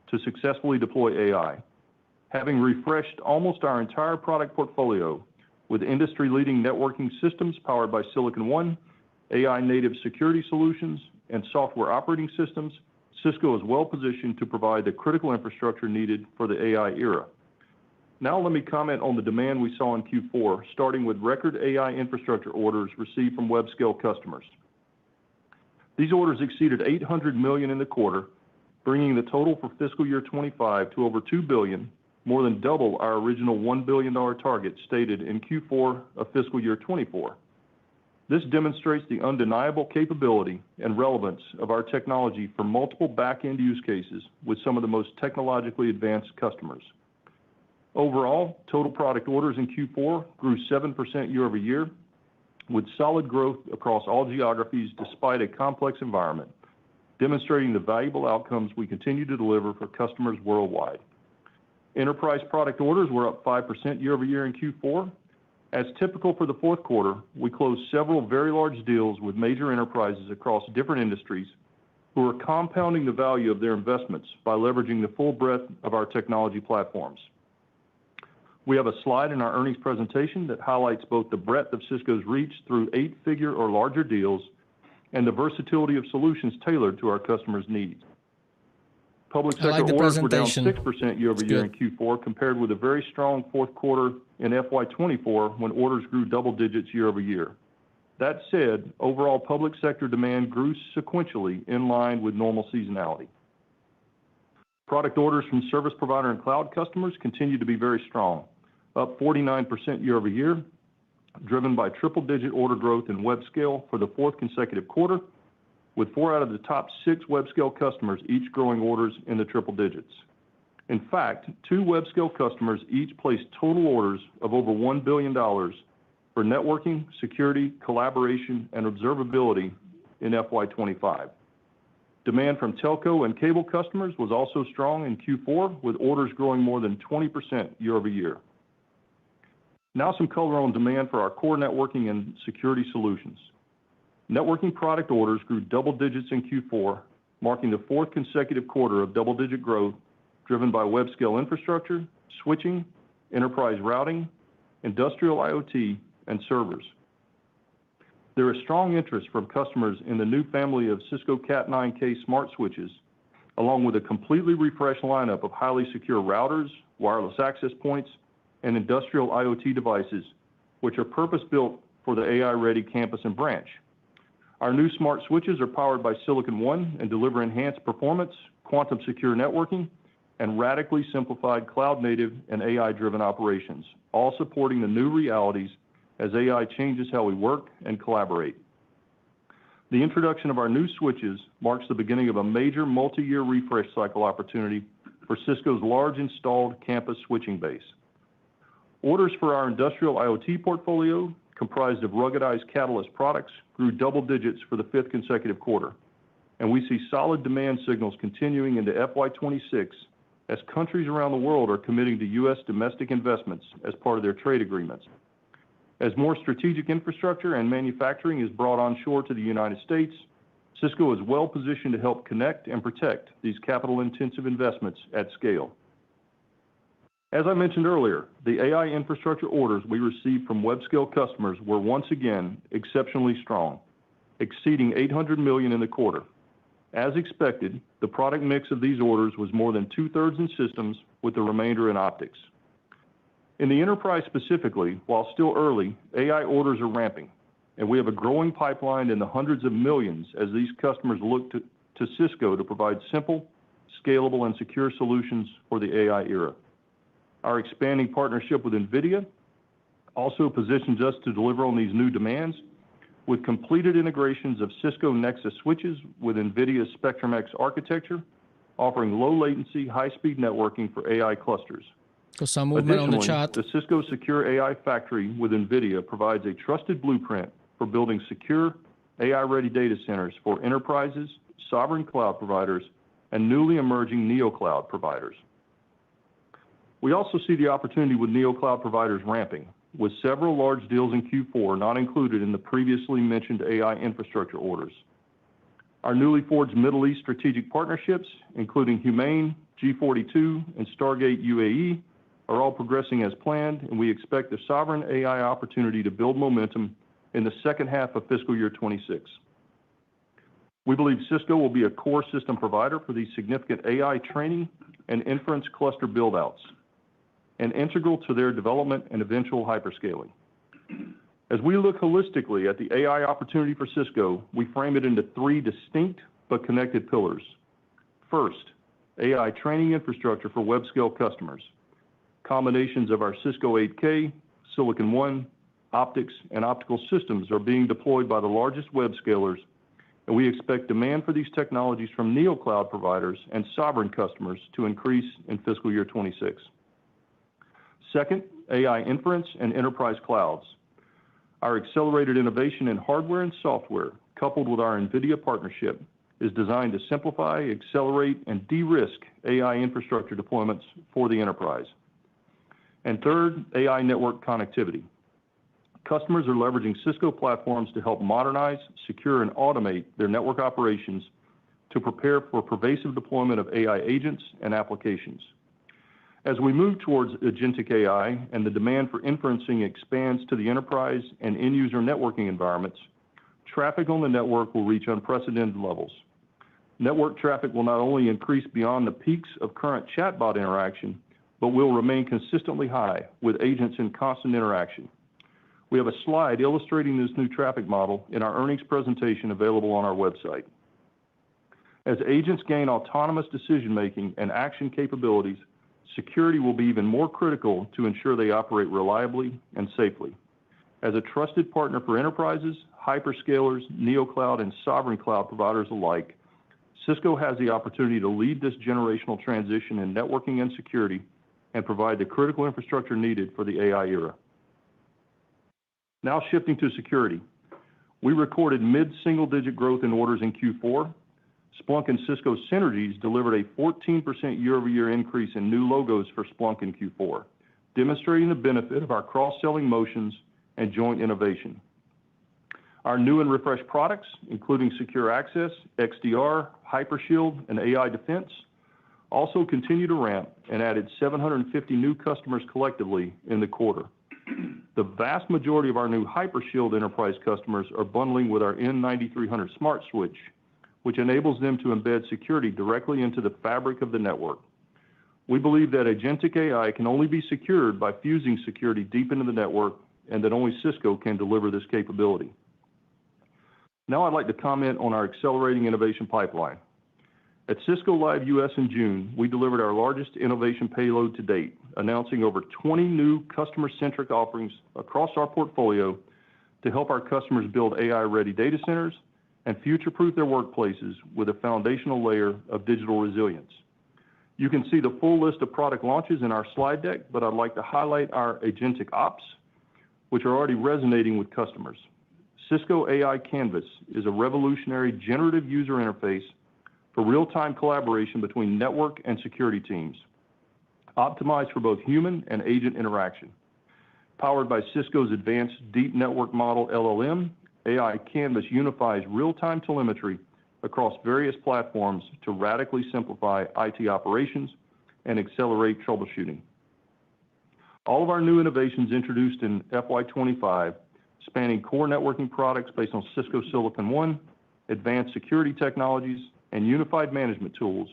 to successfully deploy AI. Having refreshed almost our entire product portfolio with industry-leading networking systems powered by Silicon One, AI-native security solutions, and software operating systems, Cisco is well-positioned to provide the critical infrastructure needed for the AI era. Now let me comment on the demand we saw in Q4, starting with record AI infrastructure orders received from web-scale customers. These orders exceeded $800 million in the quarter, bringing the total for fiscal year 25 to over $2 billion, more than double our original $1 billion target stated in Q4 of fiscal year 24. This demonstrates the undeniable capability and relevance of our technology for multiple back-end use cases with some of the most technologically advanced customers. Overall, total product orders in Q4 grew 7% year over year, with solid growth across all geographies despite a complex environment, demonstrating the valuable outcomes we continue to deliver for customers worldwide. Enterprise product orders were up 5% year over year in Q4. As typical for the fourth quarter, we closed several very large deals with major enterprises across different industries who are compounding the value of their investments by leveraging the full breadth of our technology platforms. We have a slide in our earnings presentation that highlights both the breadth of Cisco's reach through eight-figure or larger deals and the versatility of solutions tailored to our customers' needs. Public sector orders were down 6% year over year in Q4, compared with a very strong fourth quarter in FY24 when orders grew double digits year over year. That said, overall public sector demand grew sequentially in line with normal seasonality. Product orders from service provider and cloud customers continue to be very strong, up 49% year over year, driven by triple-digit order growth in web scale for the fourth consecutive quarter, with 4 out of the top 6 web scale customers each growing orders in the triple digits. In fact, 2 web scale customers each placed total orders of over $1 billion for networking, security, collaboration, and observability in FY25. Demand from telco and cable customers was also strong in Q4, with orders growing more than 20% year over year. Now some color on demand for our core networking and security solutions. Networking product orders grew double digits in Q4, marking the 4th consecutive quarter of double-digit growth driven by web scale infrastructure, switching, enterprise routing, industrial IoT, and servers. There is strong interest from customers in the new family of Cisco Cat9K smart switches, along with a completely refreshed lineup of highly secure routers, wireless access points, and industrial IoT devices, which are purpose-built for the AI-ready campus and branch. Our new smart switches are powered by Silicon One and deliver enhanced performance, quantum secure networking, and radically simplified cloud-native and AI-driven operations, all supporting the new realities as AI changes how we work and collaborate. The introduction of our new switches marks the beginning of a major multi-year refresh cycle opportunity for Cisco's large installed campus switching base. Orders for our industrial IoT portfolio, comprised of ruggedized Catalyst products, grew double digits for the 5th consecutive quarter, and we see solid demand signals continuing into FY26 as countries around the world are committing to U.S. domestic investments as part of their trade agreements. As more strategic infrastructure and manufacturing is brought onshore to the United States, Cisco is well positioned to help connect and protect these capital-intensive investments at scale. As I mentioned earlier, the AI infrastructure orders we received from web scale customers were once again exceptionally strong, exceeding $800 million in the quarter. As expected, the product mix of these orders was more than 2/3 in systems, with the remainder in optics. In the enterprise specifically, while still early, AI orders are ramping, and we have a growing pipeline in the hundreds of millions as these customers look to Cisco to provide simple, scalable, and secure solutions for the AI era. Our expanding partnership with NVIDIA also positions us to deliver on these new demands with completed integrations of Cisco Nexus switches with NVIDIA's Spectrum-X architecture, offering low-latency, high-speed networking for AI clusters. So some movement on the chart. The Cisco Secure AI Factory with NVIDIA provides a trusted blueprint for building secure, AI-ready data centers for enterprises, sovereign cloud providers, and newly emerging neocloud providers. We also see the opportunity with neocloud providers ramping, with several large deals in Q4 not included in the previously mentioned AI infrastructure orders. Our newly forged Middle East strategic partnerships, including Humane, G42, and Stargate UAE, are all progressing as planned, and we expect the sovereign AI opportunity to build momentum in the second half of fiscal year 26. We believe Cisco will be a core system provider for these significant AI training and inference cluster buildouts, and integral to their development and eventual hyperscaling. As we look holistically at the AI opportunity for Cisco, we frame it into 3 distinct but connected pillars. First, AI training infrastructure for web scale customers. Combinations of our Cisco 8K, Silicon One, optics, and optical systems are being deployed by the largest web scalers, and we expect demand for these technologies from neocloud providers and sovereign customers to increase in fiscal year 26. Second, AI inference and enterprise clouds. Our accelerated innovation in hardware and software, coupled with our NVIDIA partnership, is designed to simplify, accelerate, and de-risk AI infrastructure deployments for the enterprise. And third, AI network connectivity. Customers are leveraging Cisco platforms to help modernize, secure, and automate their network operations to prepare for pervasive deployment of AI agents and applications. As we move towards agentic AI and the demand for inferencing expands to the enterprise and end-user networking environments, traffic on the network will reach unprecedented levels. Network traffic will not only increase beyond the peaks of current chatbot interaction, but will remain consistently high with agents in constant interaction. We have a slide illustrating this new traffic model in our earnings presentation available on our website. As agents gain autonomous decision-making and action capabilities, security will be even more critical to ensure they operate reliably and safely. As a trusted partner for enterprises, hyperscalers, neocloud, and sovereign cloud providers alike, Cisco has the opportunity to lead this generational transition in networking and security and provide the critical infrastructure needed for the AI era. Now shifting to security. We recorded mid-single-digit growth in orders in Q4. Splunk and Cisco synergies delivered a 14% year-over-year increase in new logos for Splunk in Q4, demonstrating the benefit of our cross-selling motions and joint innovation. Our new and refreshed products, including Secure Access, XDR, Hypershield, and AI Defense, also continue to ramp and added 750 new customers collectively in the quarter. The vast majority of our new Hypershield enterprise customers are bundling with our N9300 Smart Switch, which enables them to embed security directly into the fabric of the network. We believe that agentic AI can only be secured by fusing security deep into the network, and that only Cisco can deliver this capability. Now I'd like to comment on our accelerating innovation pipeline. At Cisco Live US in June, we delivered our largest innovation payload to date, announcing over 20 new customer-centric offerings across our portfolio to help our customers build AI-ready data centers and future-proof their workplaces with a foundational layer of digital resilience. You can see the full list of product launches in our slide deck, but I'd like to highlight our Agentic Ops, which are already resonating with customers. Cisco AI Canvas is a revolutionary generative user interface for real-time collaboration between network and security teams, optimized for both human and agent interaction. Powered by Cisco's advanced deep network model LLM, AI Canvas unifies real-time telemetry across various platforms to radically simplify IT operations and accelerate troubleshooting. All of our new innovations introduced in FY25, spanning core networking products based on Cisco Silicon One, advanced security technologies, and unified management tools,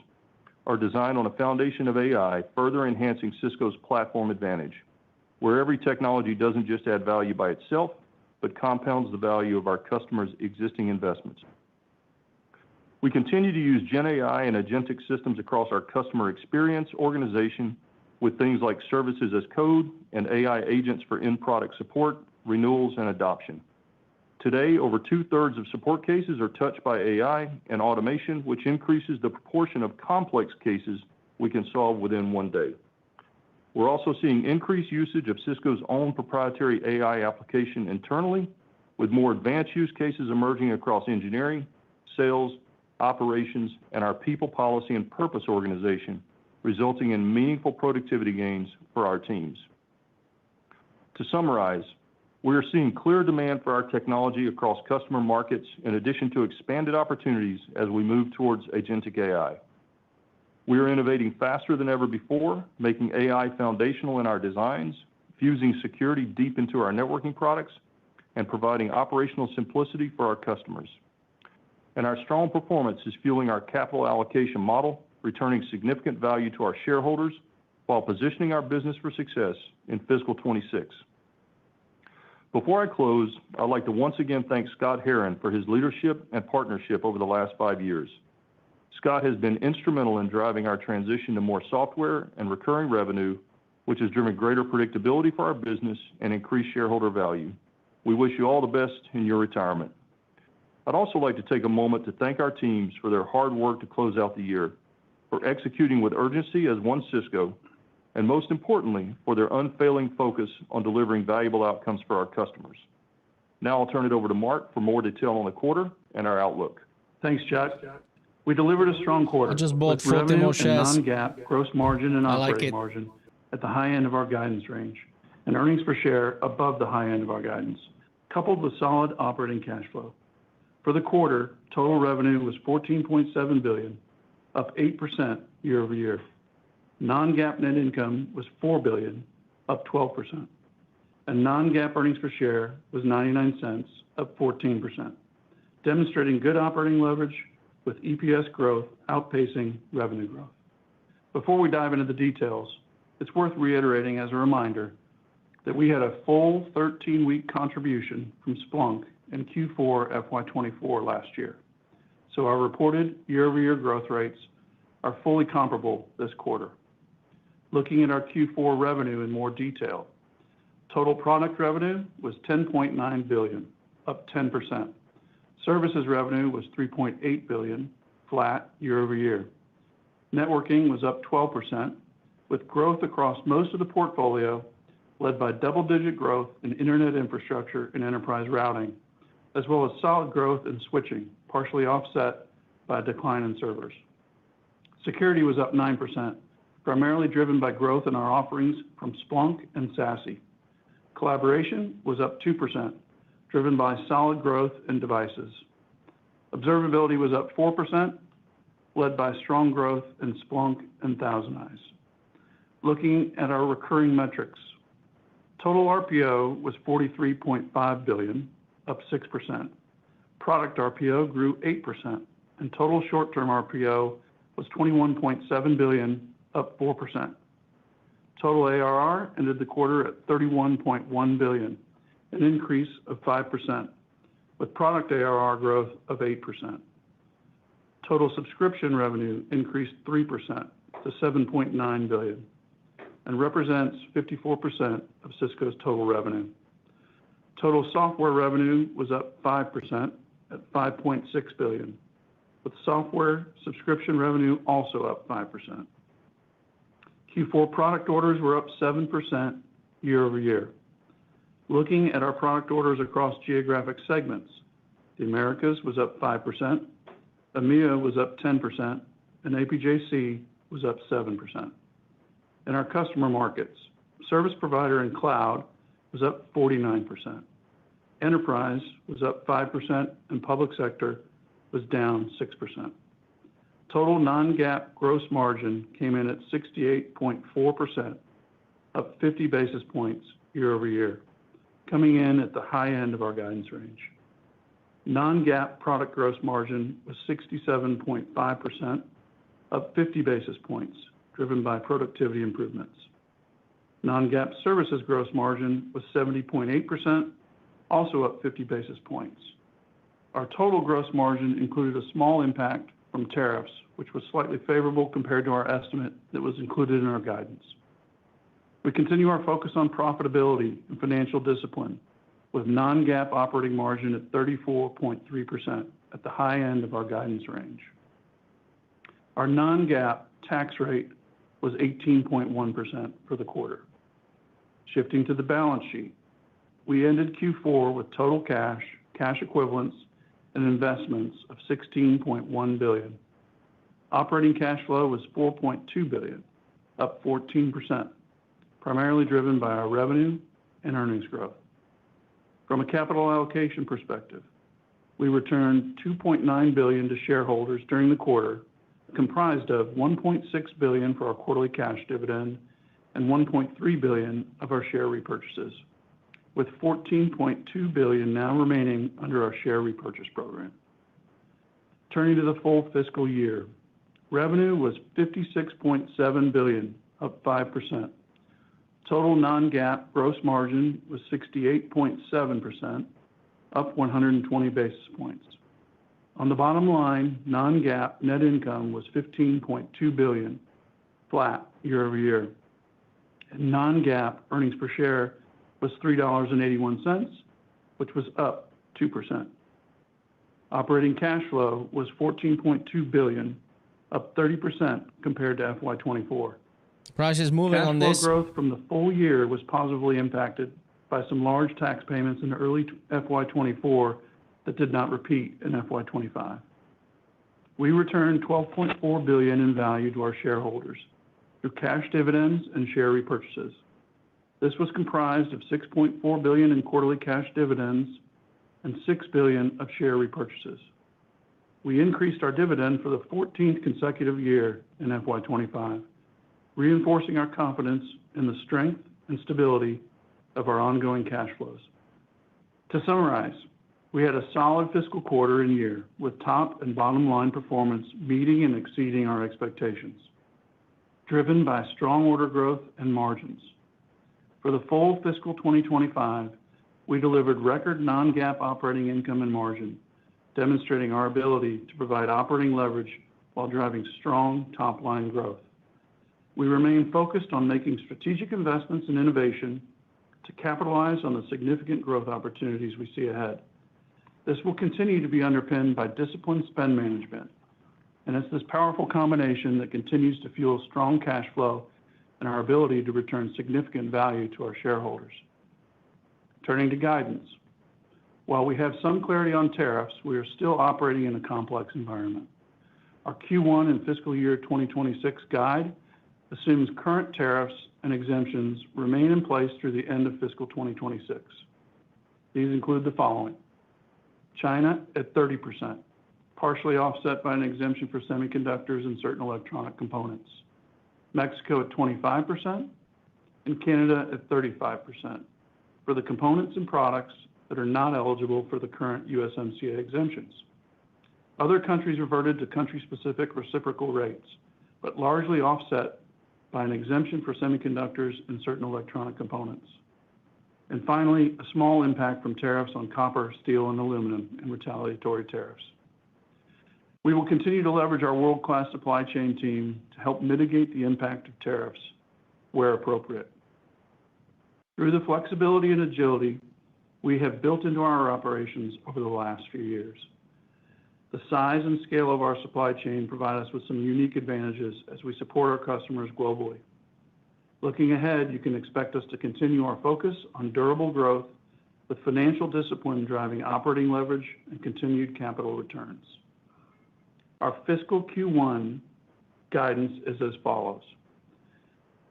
are designed on a foundation of AI, further enhancing Cisco's platform advantage, where every technology doesn't just add value by itself, but compounds the value of our customers' existing investments. We continue to use Gen AI and agentic systems across our customer experience organization with things like services as code and AI agents for in-product support, renewals, and adoption. Today, over 2/3 of support cases are touched by AI and automation, which increases the proportion of complex cases we can solve within one day. We're also seeing increased usage of Cisco's own proprietary AI application internally, with more advanced use cases emerging across engineering, sales, operations, and our people, policy, and purpose organization, resulting in meaningful productivity gains for our teams. To summarize, we are seeing clear demand for our technology across customer markets, in addition to expanded opportunities as we move towards agentic AI. We are innovating faster than ever before, making AI foundational in our designs, fusing security deep into our networking products, and providing operational simplicity for our customers. And our strong performance is fueling our capital allocation model, returning significant value to our shareholders while positioning our business for success in fiscal 26. Before I close, I'd like to once again thank Scott Herren for his leadership and partnership over the last 5 years. Scott has been instrumental in driving our transition to more software and recurring revenue, which has driven greater predictability for our business and increased shareholder value. We wish you all the best in your retirement. I'd also like to take a moment to thank our teams for their hard work to close out the year, for executing with urgency as one Cisco, and most importantly, for their unfailing focus on delivering valuable outcomes for our customers. Now I'll turn it over to Mark for more detail on the quarter and our outlook. Thanks, Chuck. We delivered a strong quarter. I just bought with 40 revenue more and shares. non-GAAP gross margin and I like operating it. margin at the high end of our guidance range, and earnings per share above the high end of our guidance, coupled with solid operating cash flow. For the quarter, total revenue was $14.7 billion, up 8% year over year. Non-GAAP net income was $4 billion, up 12%. And non-GAAP earnings per share was 99 cents, up 14%, demonstrating good operating leverage with EPS growth outpacing revenue growth. Before we dive into the details, it's worth reiterating as a reminder that we had a full 13-week contribution from Splunk in Q4 FY24 last year. So our reported year-over-year growth rates are fully comparable this quarter. Looking at our Q4 revenue in more detail, total product revenue was $10.9 billion, up 10%. Services revenue was $3.8 billion, flat year over year. Networking was up 12%, with growth across most of the portfolio, led by double-digit growth in internet infrastructure and enterprise routing, as well as solid growth in switching, partially offset by a decline in servers. Security was up 9%, primarily driven by growth in our offerings from Splunk and SASE. Collaboration was up 2%, driven by solid growth in devices. Observability was up 4%, led by strong growth in Splunk and Thousand Eyes. Looking at our recurring metrics, total RPO was $43.5 billion, up 6%. Product RPO grew 8%, and total short-term RPO was $21.7 billion, up 4%. Total ARR ended the quarter at $31.1 billion, an increase of 5%, with product ARR growth of 8%. Total subscription revenue increased 3% to $7.9 billion and represents 54% of Cisco's total revenue. Total software revenue was up 5% at $5.6 billion, with software subscription revenue also up 5%. Q4 product orders were up 7% year over year. Looking at our product orders across geographic segments, the Americas was up 5%, EMEA was up 10%, and APJC was up 7%. In our customer markets, service provider and cloud was up 49%. Enterprise was up 5%, and public sector was down 6%. Total non-GAAP gross margin came in at 68.4%, up 50 basis points year over year, coming in at the high end of our guidance range. Non-GAAP product gross margin was 67.5%, up 50 basis points, driven by productivity improvements. Non-GAAP services gross margin was 70.8%, also up 50 basis points. Our total gross margin included a small impact from tariffs, which was slightly favorable compared to our estimate that was included in our guidance. We continue our focus on profitability and financial discipline, with non-GAAP operating margin at 34.3% at the high end of our guidance range. Our non-GAAP tax rate was 18.1% for the quarter. Shifting to the balance sheet, we ended Q4 with total cash, cash equivalents, and investments of $16.1 billion. Operating cash flow was $4.2 billion, up 14%, primarily driven by our revenue and earnings growth. From a capital allocation perspective, we returned $2.9 billion to shareholders during the quarter, comprised of $1.6 billion for our quarterly cash dividend and $1.3 billion of our share repurchases, with $14.2 billion now remaining under our share repurchase program. Turning to the full fiscal year, revenue was $56.7 billion, up 5%. Total non-GAAP gross margin was 68.7%, up 120 basis points. On the bottom line, non-GAAP net income was $15.2 billion, flat year over year. And non-GAAP earnings per share was $3.81, which was up 2%. Operating cash flow was $14.2 billion, up 30% compared to FY24. Price is moving Cash on flow this. growth from the full year was positively impacted by some large tax payments in early FY24 that did not repeat in FY25. We returned $12.4 billion in value to our shareholders through cash dividends and share repurchases. This was comprised of $6.4 billion in quarterly cash dividends and $6 billion of share repurchases. We increased our dividend for the 14th consecutive year in FY25, reinforcing our confidence in the strength and stability of our ongoing cash flows. To summarize, we had a solid fiscal quarter and year with top and bottom line performance meeting and exceeding our expectations, driven by strong order growth and margins. For the full fiscal 2025, we delivered record non-GAAP operating income and margin, demonstrating our ability to provide operating leverage while driving strong top-line growth. We remain focused on making strategic investments in innovation to capitalize on the significant growth opportunities we see ahead. This will continue to be underpinned by disciplined spend management, and it's this powerful combination that continues to fuel strong cash flow and our ability to return significant value to our shareholders. Turning to guidance. While we have some clarity on tariffs, we are still operating in a complex environment. Our Q1 and fiscal year 2026 guide assumes current tariffs and exemptions remain in place through the end of fiscal 2026. These include the following: China at 30%, partially offset by an exemption for semiconductors and certain electronic components. Mexico at 25%, and Canada at 35% for the components and products that are not eligible for the current USMCA exemptions. Other countries reverted to country-specific reciprocal rates, but largely offset by an exemption for semiconductors and certain electronic components. And finally, a small impact from tariffs on copper, steel, and aluminum and retaliatory tariffs. We will continue to leverage our world-class supply chain team to help mitigate the impact of tariffs where appropriate. Through the flexibility and agility we have built into our operations over the last few years, the size and scale of our supply chain provide us with some unique advantages as we support our customers globally. Looking ahead, you can expect us to continue our focus on durable growth with financial discipline driving operating leverage and continued capital returns. Our fiscal Q1 guidance is as follows.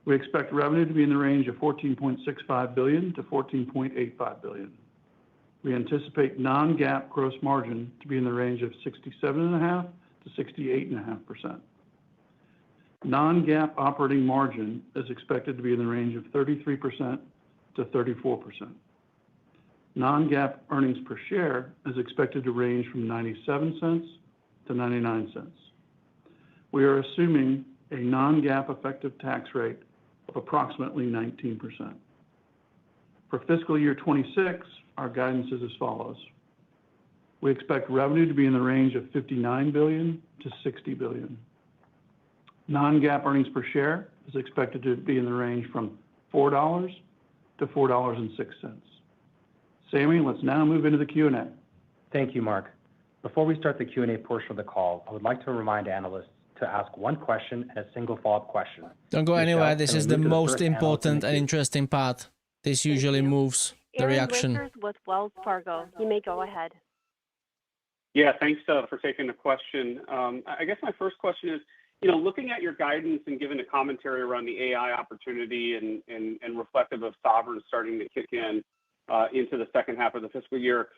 We expect revenue to be in the range of $14.65 billion to $14.85 billion. We anticipate non-GAAP gross margin to be in the range of 67.5% to 68.5%. Non-GAAP operating margin is expected to be in the range of 33% to 34%. Non-GAAP earnings per share is expected to range from 97 cents to 99 cents. We are assuming a non-GAAP effective tax rate of approximately 19%. For fiscal year 26, our guidance is as follows. We expect revenue to be in the range of $59 billion to $60 billion. Non-GAAP earnings per share is expected to be in the range from $4 to $4.06. Sammy, let's now move into the Q&A. Thank you, Mark. Before we start the Q&A portion of the call, I would like to remind analysts to ask one question and a single follow-up question. Don't go anywhere. This is the most important and interesting part. This usually moves the reaction. Aaron Rakers with Wells Fargo. You may go ahead. Yeah, thanks for taking the question. I guess my first question is, looking at your guidance and given the commentary around the AI opportunity and reflective of sovereign starting to kick in into the second half of the fiscal year,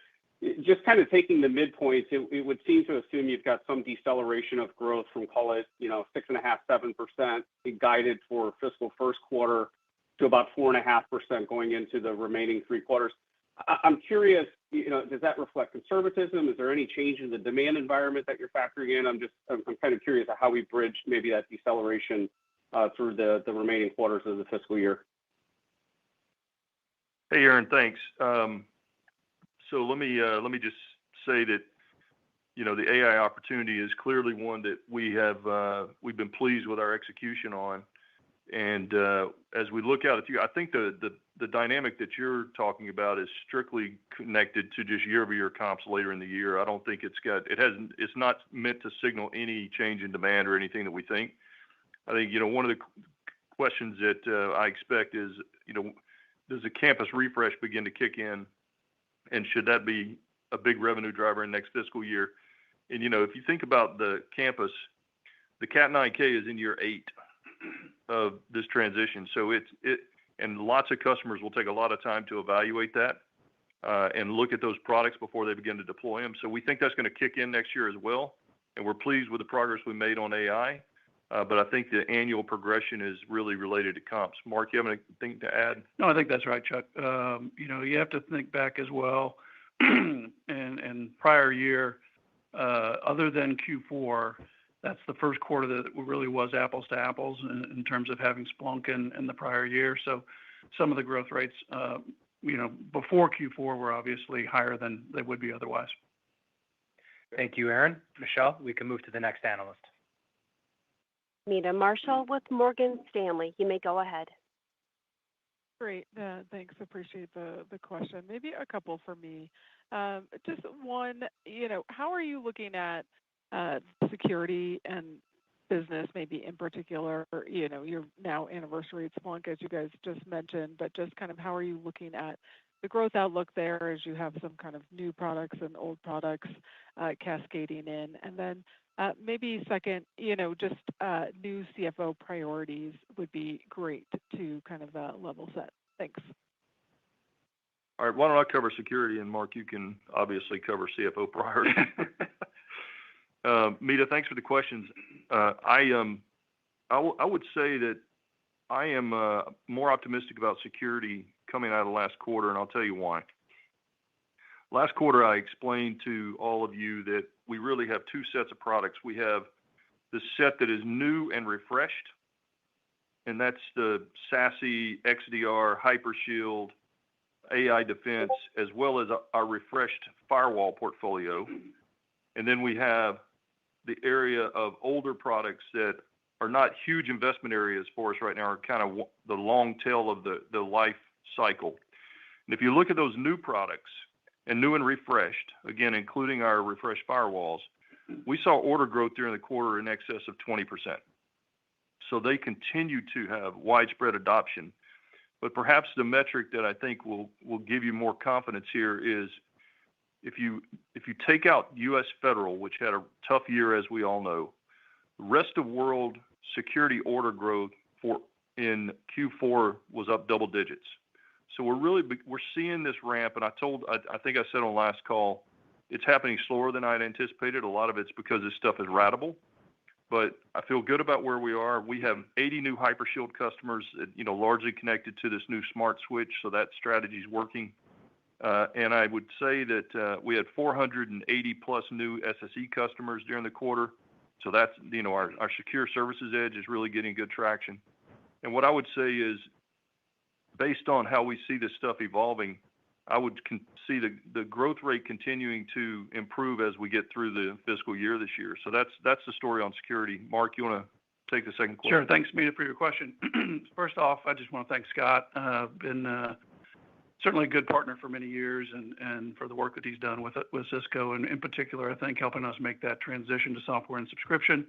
just kind of taking the midpoints, it would seem to assume you've got some deceleration of growth from, call it, 6.5%, 7% guided for fiscal first quarter to about 4.5% going into the remaining three quarters. I'm curious, does that reflect conservatism? Is there any change in the demand environment that you're factoring in? I'm kind of curious how we bridge maybe that deceleration through the remaining quarters of the fiscal year. Hey, Aaron, thanks. So let me just say that the AI opportunity is clearly one that we've been pleased with our execution on. And as we look out at I think the dynamic that you're talking about is strictly connected to just year-over-year comps later in the year. I don't think it's not meant to signal any change in demand or anything that we think. I think one of the questions that I expect is, does the campus refresh begin to kick in, and should that be a big revenue driver in next fiscal year? And if you think about the campus, the Cat 9K is in year 8 of this transition, so and lots of customers will take a lot of time to evaluate that and look at those products before they begin to deploy them. So we think that's going to kick in next year as well, and we're pleased with the progress we made on AI. But I think the annual progression is really related to comps. Mark, you have anything to add? No, I think that's right, Chuck. You have to think back as well. And prior year, other than Q4, that's the first quarter that really was apples to apples in terms of having Splunk in the prior year. So some of the growth rates, before Q4 were obviously higher than they would be otherwise. Thank you, Aaron. Michelle, we can move to the next analyst. Meta Marshall with Morgan Stanley. You may go ahead. Great. Thanks. Appreciate the question. Maybe a couple for me. Just one, how are you looking at security and business, maybe in particular? You're now anniversary at Splunk, as you guys just mentioned, but just kind of how are you looking at the growth outlook there as you have some kind of new products and old products cascading in? And then maybe second, just new CFO priorities would be great to kind of level set. Thanks. All right. Why don't I cover security, and Mark, you can obviously cover CFO priorities. Meta, thanks for the questions. I would say that I am more optimistic about security coming out of last quarter, and I'll tell you why. Last quarter, I explained to all of you that we really have two sets of products. We have the set that is new and refreshed, and that's the SASE, XDR, Hypershield, AI Defense, as well as our refreshed firewall portfolio. And then we have the area of older products that are not huge investment areas for us right now, are kind of the long tail of the life cycle. And if you look at those new products, and new and refreshed, again, including our refreshed firewalls, we saw order growth during the quarter in excess of 20%. So they continue to have widespread adoption. But perhaps the metric that I think will give you more confidence here is if you take out U.S. federal, which had a tough year, as we all know, the rest of world security order growth in Q4 was up double digits. So we're seeing this ramp, and I think I said on last call, it's happening slower than I'd anticipated. A lot of it's because this stuff is ratable, but I feel good about where we are. We have 80 new Hypershield customers, largely connected to this new smart switch, so that strategy is working. And I would say that we had 480 plus new SSE customers during the quarter. So that's, our secure services edge is really getting good traction. And what I would say is, based on how we see this stuff evolving, I would see the growth rate continuing to improve as we get through the fiscal year this year. So that's the story on security. Mark, you want to take the second question? Sure. Thanks, Meta, for your question. First off, I just want to thank Scott. Been certainly a good partner for many years, and for the work that he's done with Cisco, and in particular, I think helping us make that transition to software and subscription.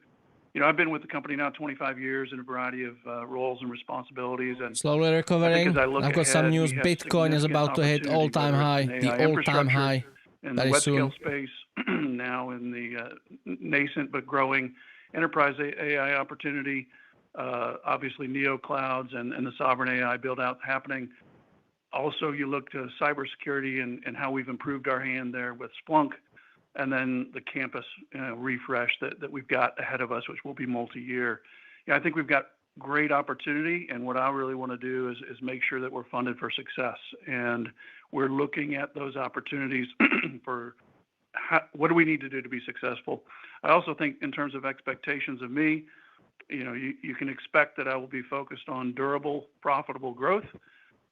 I've been with the company now 25 years in a variety of roles and responsibilities. And slowly recovering. I've got some news. Bitcoin is about to hit all-time high. The all-time high. In the web scale space, now in the nascent but growing enterprise AI opportunity, obviously neo clouds and the sovereign AI build out happening. Also, you look to cybersecurity and how we've improved our hand there with Splunk. And then the campus refresh that we've got ahead of us, which will be multi-year. I think we've got great opportunity, and what I really want to do is make sure that we're funded for success. And we're looking at those opportunities for what do we need to do to be successful. I also think in terms of expectations of me, you can expect that I will be focused on durable, profitable growth,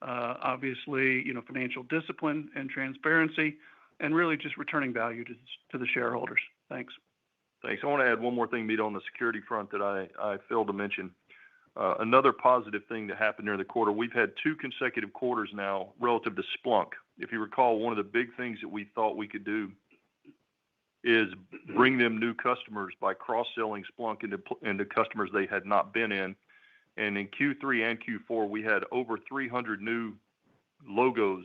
obviously, financial discipline and transparency, and really just returning value to the shareholders. Thanks. Thanks. I want to add one more thing, Meta, on the security front that I failed to mention. Another positive thing that happened during the quarter, we've had 2 consecutive quarters now relative to Splunk. If you recall, one of the big things that we thought we could do is bring them new customers by cross-selling Splunk into customers they had not been in. And in Q3 and Q4, we had over 300 new logos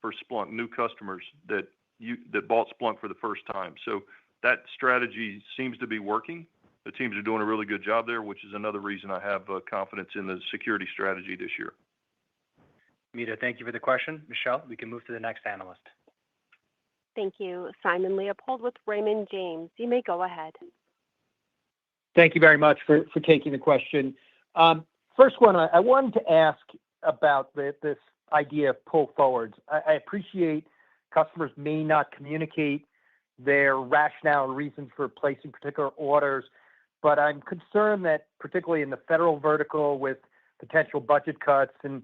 for Splunk, new customers that bought Splunk for the first time. So that strategy seems to be working. The teams are doing a really good job there, which is another reason I have confidence in the security strategy this year. Mita, thank you for the question. Michelle, we can move to the next analyst. Thank you. Simon Leopold with Raymond James. You may go ahead. Thank you very much for taking the question. First one, I wanted to ask about this idea of pull forwards. I appreciate customers may not communicate their rationale and reasons for placing particular orders, but I'm concerned that particularly in the federal vertical with potential budget cuts and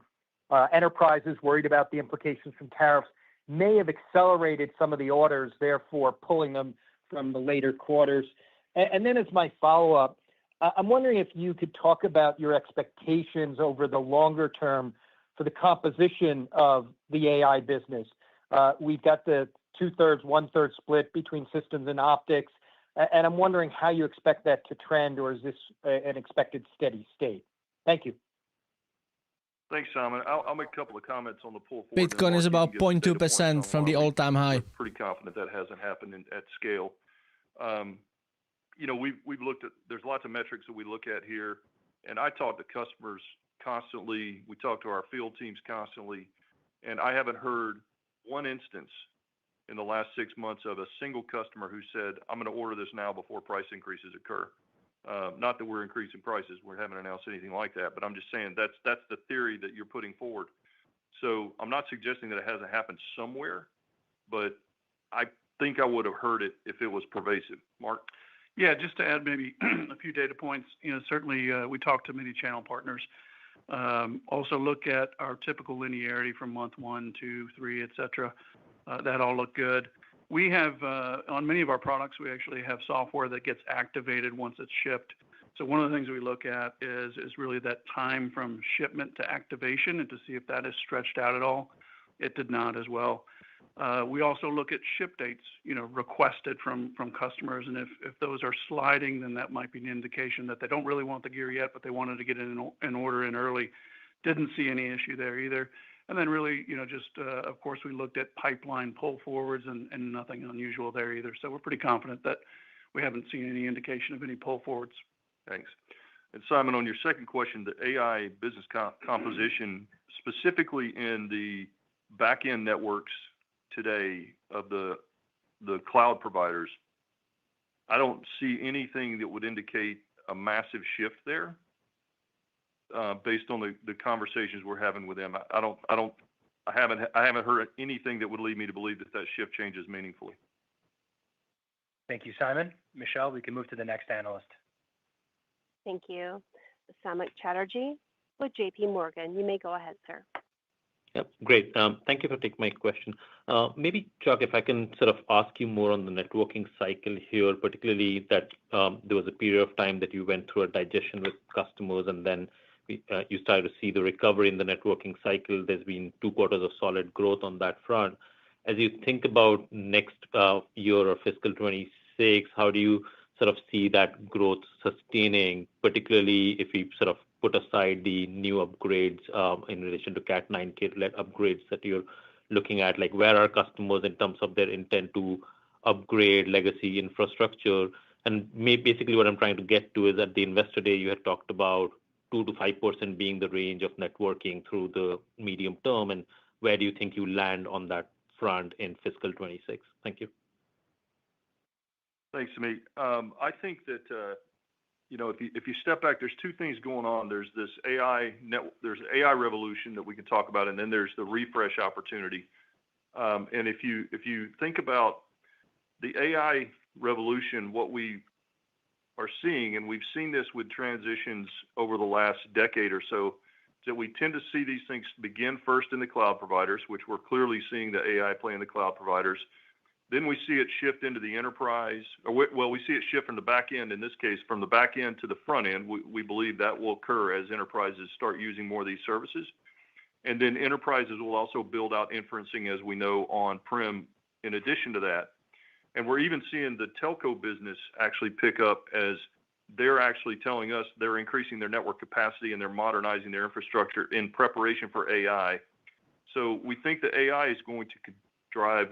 enterprises worried about the implications from tariffs may have accelerated some of the orders, therefore pulling them from the later quarters. And then as my follow-up, I'm wondering if you could talk about your expectations over the longer term for the composition of the AI business. We've got the 2/3, 1/3 split between systems and optics, and I'm wondering how you expect that to trend, or is this an expected steady state? Thank you. Thanks, Simon. I'll make a couple of comments on the pull forward. Bitcoin is about 0.2% from the all-time high. We're pretty confident that hasn't happened at scale. We've looked at, there's lots of metrics that we look at here, and I talk to customers constantly. We talk to our field teams constantly, and I haven't heard one instance in the last 6 months of a single customer who said, I'm going to order this now before price increases occur. Not that we're increasing prices. We haven't announced anything like that, but I'm just saying that's the theory that you're putting forward. So I'm not suggesting that it hasn't happened somewhere, but I think I would have heard it if it was pervasive. Mark? Yeah, just to add maybe a few data points, certainly we talk to many channel partners. Also look at our typical linearity from month 1, 2, 3, et cetera. That all looked good. We have, on many of our products, we actually have software that gets activated once it's shipped. So one of the things we look at is really that time from shipment to activation and to see if that is stretched out at all. It did not as well. We also look at ship dates, requested from customers. And if those are sliding, then that might be an indication that they don't really want the gear yet, but they wanted to get an order in early. Didn't see any issue there either. And then really, of course, we looked at pipeline pull forwards and nothing unusual there either. So we're pretty confident that we haven't seen any indication of any pull forwards. Thanks. And Simon, on your second question, the AI business composition, specifically in the back-end networks today of the cloud providers, I don't see anything that would indicate a massive shift there. Based on the conversations we're having with them, I haven't heard anything that would lead me to believe that shift changes meaningfully. Thank you, Simon. Michelle, we can move to the next analyst. Thank you. Samik Chatterjee with JP Morgan. You may go ahead, sir. Yep, great. Thank you for taking my question. Maybe, Chuck, if I can sort of ask you more on the networking cycle here, particularly that there was a period of time that you went through a digestion with customers, and then you started to see the recovery in the networking cycle. There's been 2 quarters of solid growth on that front. As you think about next year or fiscal 26, how do you sort of see that growth sustaining, particularly if we sort of put aside the new upgrades in relation to Cat 9K upgrades that you're looking at? Like, where are customers in terms of their intent to upgrade legacy infrastructure? And basically what I'm trying to get to is at the Investor Day, you had talked about 2 to 5% being the range of networking through the medium term. And where do you think you land on that front in fiscal 26? Thank you. Thanks, Samik. I think that, if you step back, there's 2 things going on. There's this there's AI revolution that we can talk about, and then there's the refresh opportunity. And if you think about the AI revolution, what we are seeing, and we've seen this with transitions over the last decade or so, that we tend to see these things begin first in the cloud providers, which we're clearly seeing the AI play in the cloud providers. Then we see it shift into the enterprise, we see it shift from the back end, in this case, from the back end to the front end. We believe that will occur as enterprises start using more of these services. And then enterprises will also build out inferencing, as we know, on-prem in addition to that. And we're even seeing the telco business actually pick up as they're actually telling us they're increasing their network capacity and they're modernizing their infrastructure in preparation for AI. So we think that AI is going to drive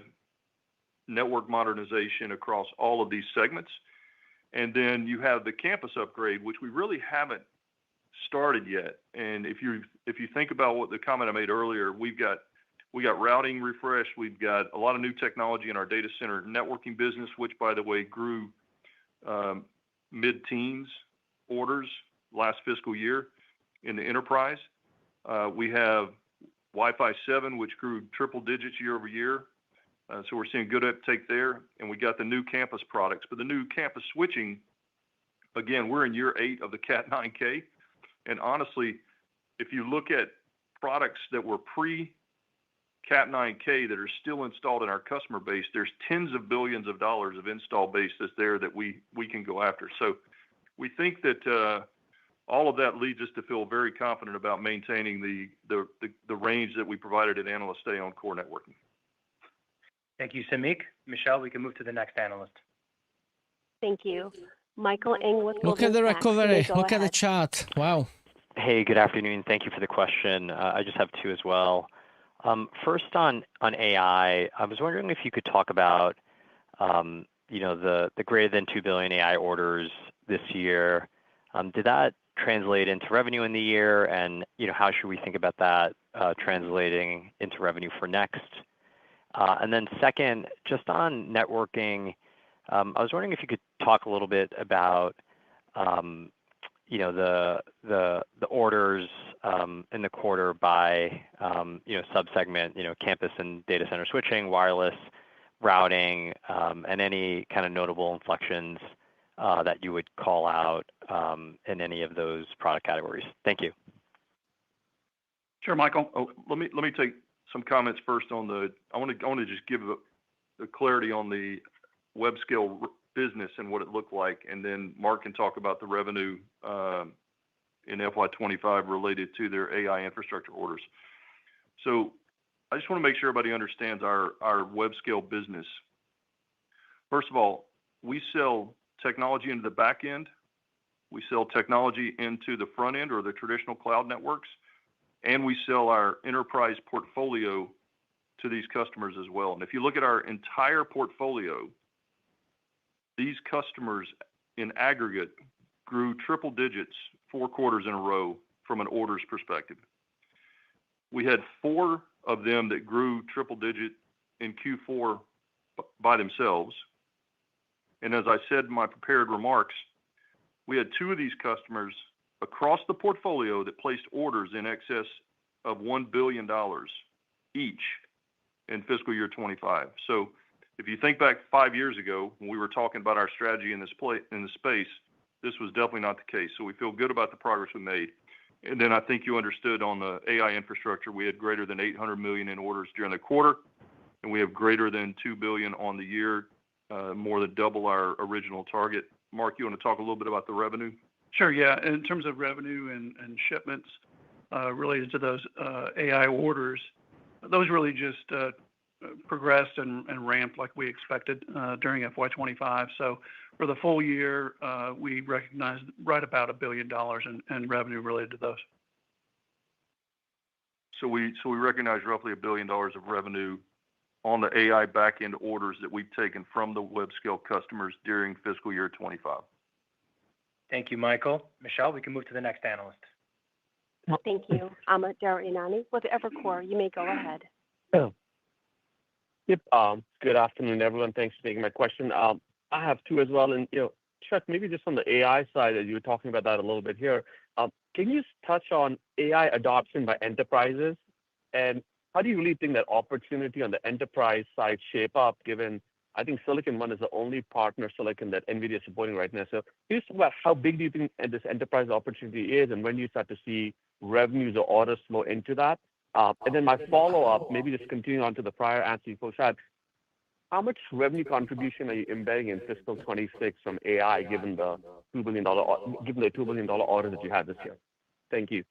network modernization across all of these segments. And then you have the campus upgrade, which we really haven't started yet. And if you think about what the comment I made earlier, we got routing refresh, we've got a lot of new technology in our data center networking business, which by the way grew mid-teens orders last fiscal year in the enterprise. We have Wi-Fi 7, which grew triple digits year over year. So we're seeing good uptake there. And we got the new campus products. But the new campus switching, again, we're in year 8 of the Cat 9K. And honestly, if you look at products that were pre-Cat 9K that are still installed in our customer base, there's tens of billions of dollars of install base that's there that we can go after. So we think that all of that leads us to feel very confident about maintaining the range that we provided at Analyst Day on core networking. Thank you, Samik. Michelle, we can move to the next analyst. Thank you. Michael Ng with Look at Goldman the Sachs. You may recovery. go Look at the ahead. chart. Wow. Hey, good afternoon. Thank you for the question. I just have two as well. First on AI, I was wondering if you could talk about, the greater than 2 billion AI orders this year. Did that translate into revenue in the year? And, how should we think about that translating into revenue for next? And then second, just on networking, I was wondering if you could talk a little bit about, the orders in the quarter by, subsegment, campus and data center switching, wireless, routing, and any kind of notable inflections that you would call out in any of those product categories. Thank you. Sure, Michael. Let me take some comments first on I want to just give the clarity on the web scale business and what it looked like, and then Mark can talk about the revenue in FY25 related to their AI infrastructure orders. So I just want to make sure everybody understands our web scale business. First of all, we sell technology into the back end. We sell technology into the front end or the traditional cloud networks, and we sell our enterprise portfolio to these customers as well. And if you look at our entire portfolio, these customers in aggregate grew triple digits 4 quarters in a row from an orders perspective. We had 4 of them that grew triple digit in Q4 by themselves. And as I said in my prepared remarks, we had 2 of these customers across the portfolio that placed orders in excess of $1 billion each in fiscal year 25. So if you think back 5 years ago when we were talking about our strategy in this space, this was definitely not the case. So we feel good about the progress we made. And then I think you understood on the AI infrastructure, we had greater than 800 million in orders during the quarter, and we have greater than 2 billion on the year, more than double our original target. Mark, you want to talk a little bit about the revenue? Sure, yeah. In terms of revenue and shipments related to those AI orders, those really just progressed and ramped like we expected during FY25. So for the full year, we recognized right about $1 billion in revenue related to those. So we recognize roughly $1 billion of revenue on the AI backend orders that we've taken from the web scale customers during fiscal year 25. Thank you, Michael. Michelle, we can move to the next analyst. Thank you. Amit Daryanani with Evercore. You may go ahead. Yep. Good afternoon, everyone. Thanks for taking my question. I have 2 as well. And, Chuck, maybe just on the AI side, as you were talking about that a little bit here, can you touch on AI adoption by enterprises? And how do you really think that opportunity on the enterprise side shape up, given I think Silicon One is the only partner silicon that NVIDIA is supporting right now? So can you talk about how big do you think this enterprise opportunity is, and when do you start to see revenues or orders flow into that? And then my follow-up, maybe just continuing on to the prior answer you folks had, how much revenue contribution are you embedding in fiscal 26 from AI, given the $2 billion order that you had this year? Thank you.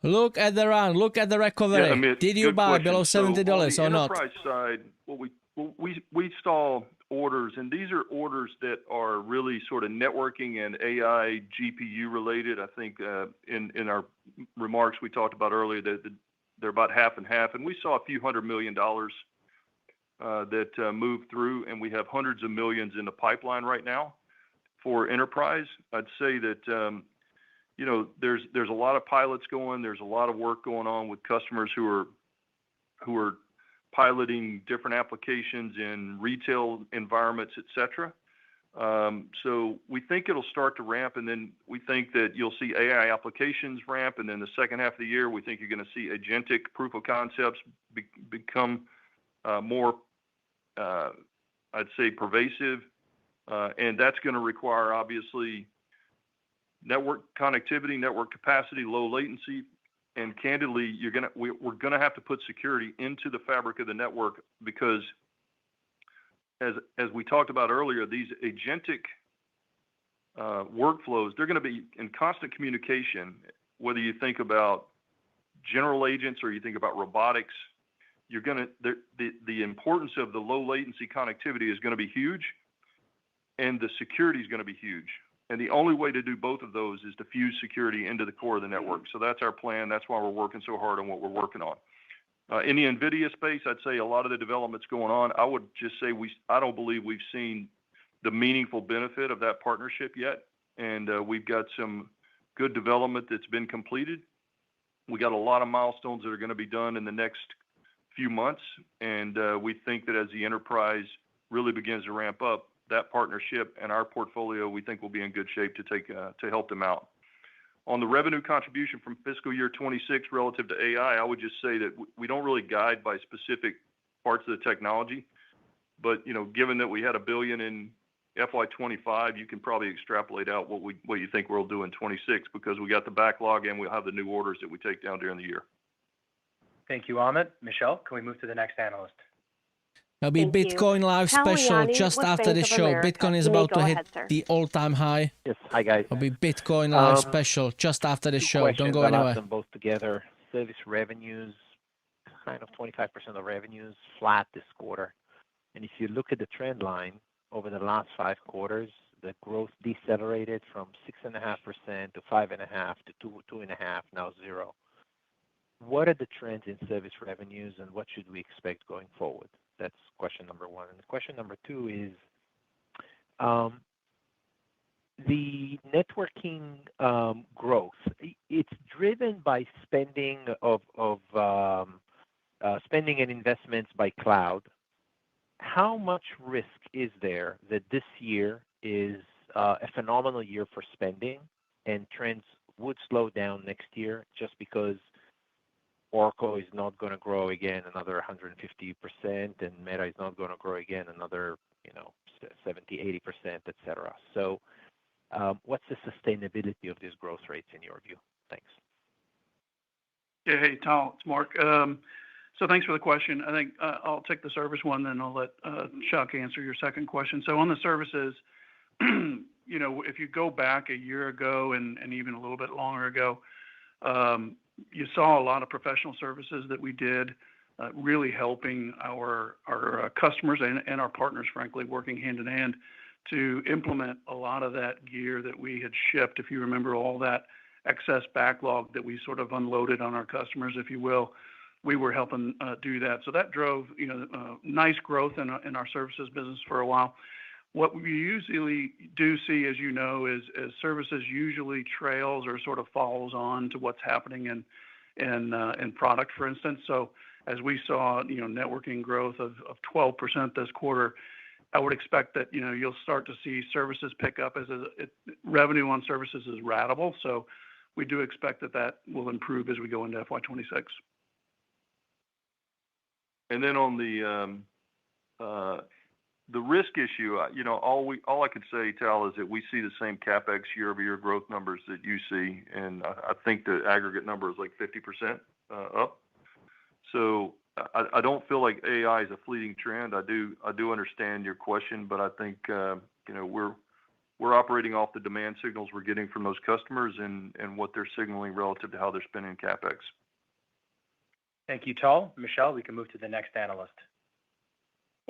Look at the run. Look at the recovery. Yeah, Amit, Did you buy question. below $70 so or not? On the enterprise side, what Well, we saw orders, and these are orders that are really sort of networking and AI GPU related. I think in our remarks we talked about earlier that they're about half and half, and we saw a few $100 million that moved through, and we have hundreds of millions in the pipeline right now for enterprise. I'd say that there's a lot of pilots going. There's a lot of work going on with customers who are piloting different applications in retail environments, et cetera. So we think it'll start to ramp, and then we think that you'll see AI applications ramp, and then the second half of the year, we think you're going to see agentic proof of concepts become more, I'd say, pervasive, and that's going to require, obviously, network connectivity, network capacity, low latency, and candidly, we're going to have to put security into the fabric of the network because, as we talked about earlier, these agentic workflows, they're going to be in constant communication. Whether you think about general agents or you think about robotics, the importance of the low latency connectivity is going to be huge, and the security is going to be huge. And the only way to do both of those is to fuse security into the core of the network. So that's our plan. That's why we're working so hard on what we're working on. In the NVIDIA space, I'd say a lot of the developments going on, I would just say I don't believe we've seen the meaningful benefit of that partnership yet. And we've got some good development that's been completed. We got a lot of milestones that are going to be done in the next few months. And we think that as the enterprise really begins to ramp up, that partnership and our portfolio, we think will be in good shape to help them out. On the revenue contribution from fiscal year 26 relative to AI, I would just say that we don't really guide by specific parts of the technology. But given that we had $1 billion in FY25, you can probably extrapolate out what you think we'll do in 26 because we got the backlog and we'll have the new orders that we take down during the year. Thank you, Amit. Michelle, can we move to the next analyst? There'll be Bitcoin Live special just after the show. Bitcoin is about to hit the all-time high. Yes, hi guys. There'll be Bitcoin Live special just after the show. Don't go anywhere. I'll ask them both together. Service revenues, kind of 25% of revenues, flat this quarter. And if you look at the trend line over the last 5 quarters, the growth decelerated from 6.5% to 5.5% to 2.5%, now 0. What are the trends in service revenues and what should we expect going forward? That's question number 1. And question number 2 is the networking growth. It's driven by spending spending and investments by cloud. How much risk is there that this year is a phenomenal year for spending and trends would slow down next year just because Oracle is not going to grow again another 150%, and Meta is not going to grow again another 70-80%, etc. So what's the sustainability of these growth rates in your view? Thanks. Yeah, hey, Tal, it's Mark. So thanks for the question. I think I'll take the service one, then I'll let Chuck answer your second question. So on the services, if you go back a year ago and even a little bit longer ago, you saw a lot of professional services that we did, really helping our customers and our partners, frankly, working hand in hand to implement a lot of that gear that we had shipped. If you remember all that excess backlog that we sort of unloaded on our customers, if you will, we were helping do that. So that drove nice growth in our services business for a while. What we usually do see, as you know, is services usually trails or sort of follows on to what's happening in product, for instance. So as we saw, networking growth of 12% this quarter, I would expect that you'll start to see services pick up as revenue on services is ratable. So we do expect that will improve as we go into FY26. And then on the risk issue, all I could say, Tal, is that we see the same CapEx year-over-year growth numbers that you see, and I think the aggregate number is like 50% up. So I don't feel like AI is a fleeting trend. I do understand your question, but I think we're operating off the demand signals we're getting from those customers and what they're signaling relative to how they're spending CapEx. Thank you, Tal. Michelle, we can move to the next analyst.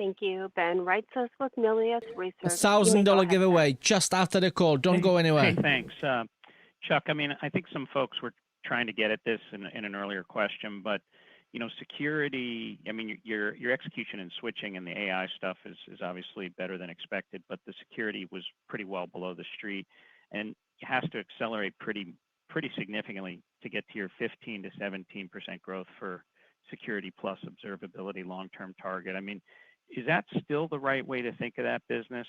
Thank you. Ben Wrights with Melius Research. $1,000 giveaway just after the call. Don't go anywhere. Hey, thanks. Chuck, I mean, I think some folks were trying to get at this in an earlier question, but security, I mean, your execution and switching and the AI stuff is obviously better than expected, but the security was pretty well below the street, and it has to accelerate pretty significantly to get to your 15 to 17% growth for security plus observability long-term target. I mean, is that still the right way to think of that business,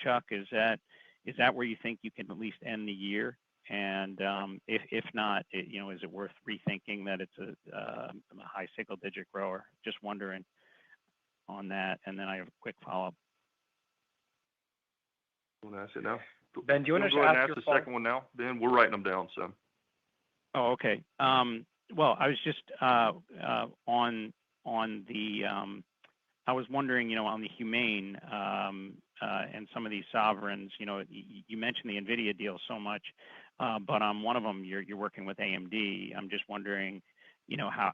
Chuck? Is that where you think you can at least end the year? And if not, is it worth rethinking that it's a high single-digit grower? Just wondering on that. And then I have a quick follow-up. You want to ask it now? Ben, do you want to go ahead and ask the second one now? Ben, we're writing them down, so. Oh, okay. Well, I was just on the. I was wondering, on the Humane and some of these sovereigns. You mentioned the NVIDIA deal so much, but on one of them, you're working with AMD. I'm just wondering, how,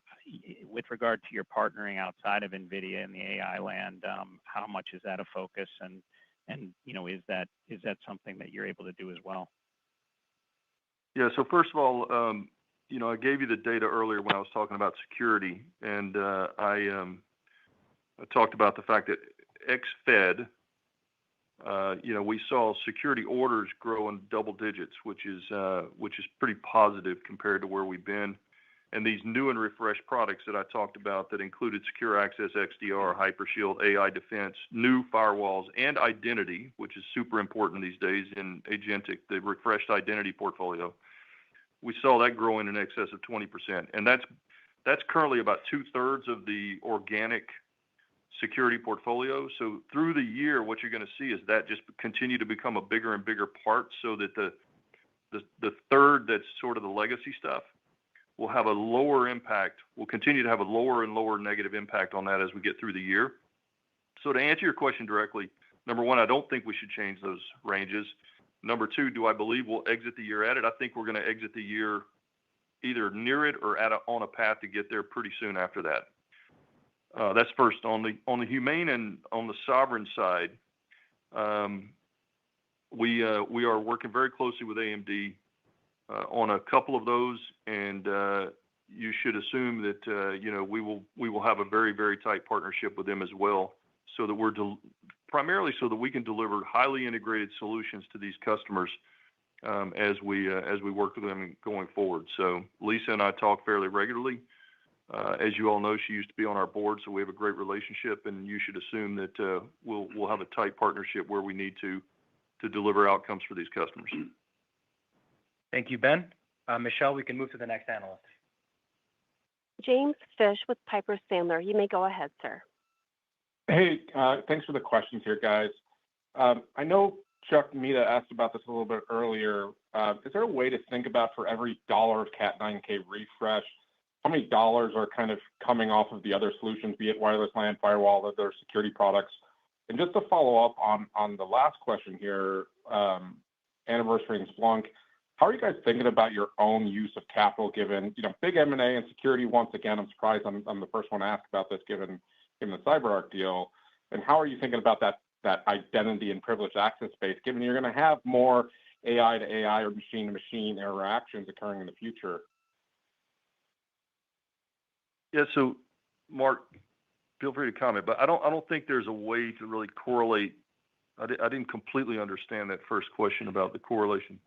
with regard to your partnering outside of NVIDIA in the AI land, how much is that a focus, and is that something that you're able to do as well? Yeah. So first of all, I gave you the data earlier when I was talking about security, and I talked about the fact that ex-Fed, we saw security orders grow in double digits, which is pretty positive compared to where we've been. And these new and refreshed products that I talked about that included secure access, XDR, Hypershield, AI defense, new firewalls, and identity, which is super important these days in agentic, the refreshed identity portfolio. We saw that growing in excess of 20%, and that's currently about 2/3 of the organic security portfolio. So through the year, what you're going to see is that just continue to become a bigger and bigger part, so that the third, that's sort of the legacy stuff, will have a lower impact. We'll continue to have a lower and lower negative impact on that as we get through the year. So to answer your question directly, number one, I don't think we should change those ranges. Number two, do I believe we'll exit the year at it? I think we're going to exit the year either near it or on a path to get there pretty soon after that. That's first. On the Humane and on the sovereign side, we are working very closely with AMD on a couple of those, and you should assume that we will have a very, very tight partnership with them as well, so that primarily so that we can deliver highly integrated solutions to these customers as we work with them going forward. So Lisa and I talk fairly regularly. As you all know, she used to be on our board, so we have a great relationship, and you should assume that we'll have a tight partnership where we need to deliver outcomes for these customers. Thank you, Ben. Michelle, we can move to the next analyst. James Fish with Piper Sandler. You may go ahead, sir. Hey, thanks for the questions here, guys. I know Chuck Mehta asked about this a little bit earlier. Is there a way to think about, for every $1 of Cat 9K refresh, how many dollars are kind of coming off of the other solutions, be it wireless LAN, firewall, other security products? And just to follow up on the last question here, anniversary and Splunk, how are you guys thinking about your own use of capital, given big M&A and security? Once again, I'm surprised I'm the first one to ask about this, given the CyberArk deal. And how are you thinking about that identity and privileged access space, given you're going to have more AI to AI or machine to machine interactions occurring in the future? Yeah. So, Mark, feel free to comment, but I don't think there's a way to really correlate. I didn't completely understand that first question about the correlation.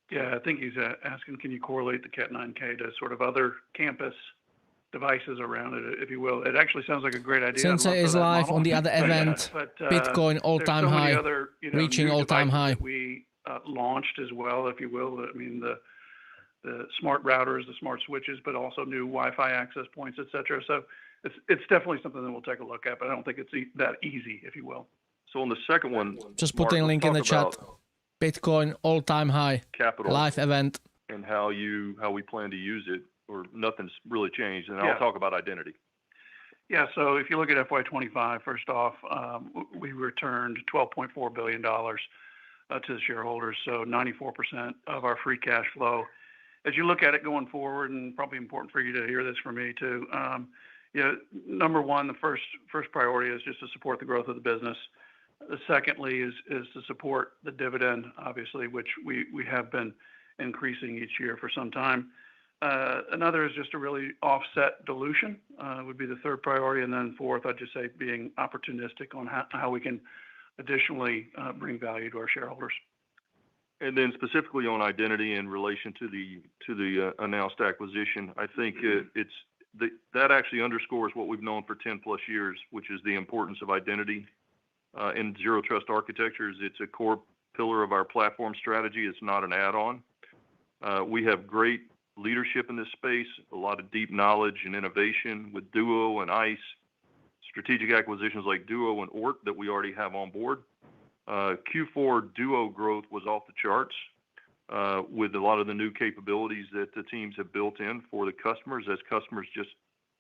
Yeah, I think he's asking, can you correlate the Cat 9K to sort of other campus devices around it, if you will? It actually sounds like a great idea. Sensor is live on the other event. Bitcoin all-time high, other, reaching all-time high. That we launched as well, if you will. I mean, the smart routers, the smart switches, but also new Wi-Fi access points, et cetera. So it's definitely something that we'll take a look at, but I don't think it's that easy, if you will. So on the second one, just putting a link in the chat. Bitcoin all-time high. Capital live event. And how we plan to use it, or nothing's really changed. And I'll talk about identity. Yeah. So if you look at FY25, first off, we returned $12.4 billion to the shareholders, so 94% of our free cash flow. As you look at it going forward, and probably important for you to hear this from me too, number one, the first priority is just to support the growth of the business. Secondly is to support the dividend, obviously, which we have been increasing each year for some time. Another is just to really offset dilution would be the third priority. And then fourth, I'd just say being opportunistic on how we can additionally bring value to our shareholders. And then specifically on identity in relation to the announced acquisition, I think that actually underscores what we've known for 10 plus years, which is the importance of identity in zero trust architectures. It's a core pillar of our platform strategy. It's not an add-on. We have great leadership in this space, a lot of deep knowledge and innovation with Duo and ICE, strategic acquisitions like Duo and ORT that we already have on board. Q4 Duo growth was off the charts with a lot of the new capabilities that the teams have built in for the customers, as customers just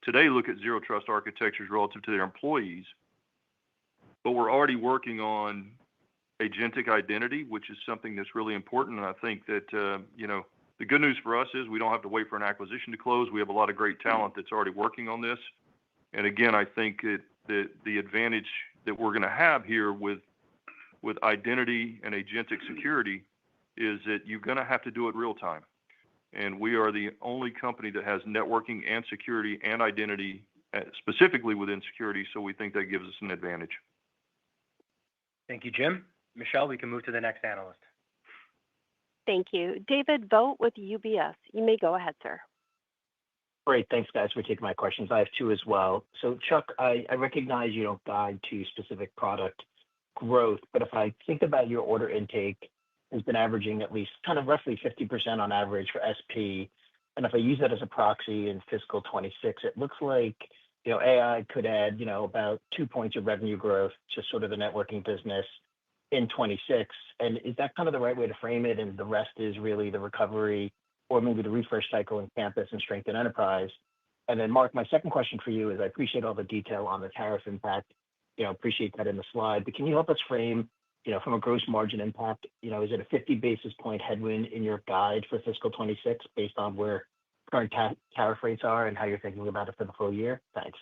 today look at zero trust architectures relative to their employees. But we're already working on agentic identity, which is something that's really important. And I think that, the good news for us is we don't have to wait for an acquisition to close. We have a lot of great talent that's already working on this. And again, I think that the advantage that we're going to have here with identity and agentic security is that you're going to have to do it real time. And we are the only company that has networking and security and identity specifically within security. So we think that gives us an advantage. Thank you, Jim. Michelle, we can move to the next analyst. Thank you. David Vogt with UBS. You may go ahead, sir. Great. Thanks, guys, for taking my questions. I have two as well. So, Chuck, I recognize you don't guide to specific product growth, but if I think about your order intake, has been averaging at least kind of roughly 50% on average for SP. And if I use that as a proxy in fiscal 26, it looks like, AI could add, about 2 points of revenue growth to sort of the networking business in 26. And is that kind of the right way to frame it? And the rest is really the recovery or maybe the refresh cycle in campus and strength in enterprise. And then, Mark, my second question for you is I appreciate all the detail on the tariff impact. Appreciate that in the slide. But can you help us frame, from a gross margin impact, is it a 50 basis point headwind in your guide for fiscal 26 based on where current tariff rates are and how you're thinking about it for the full year? Thanks.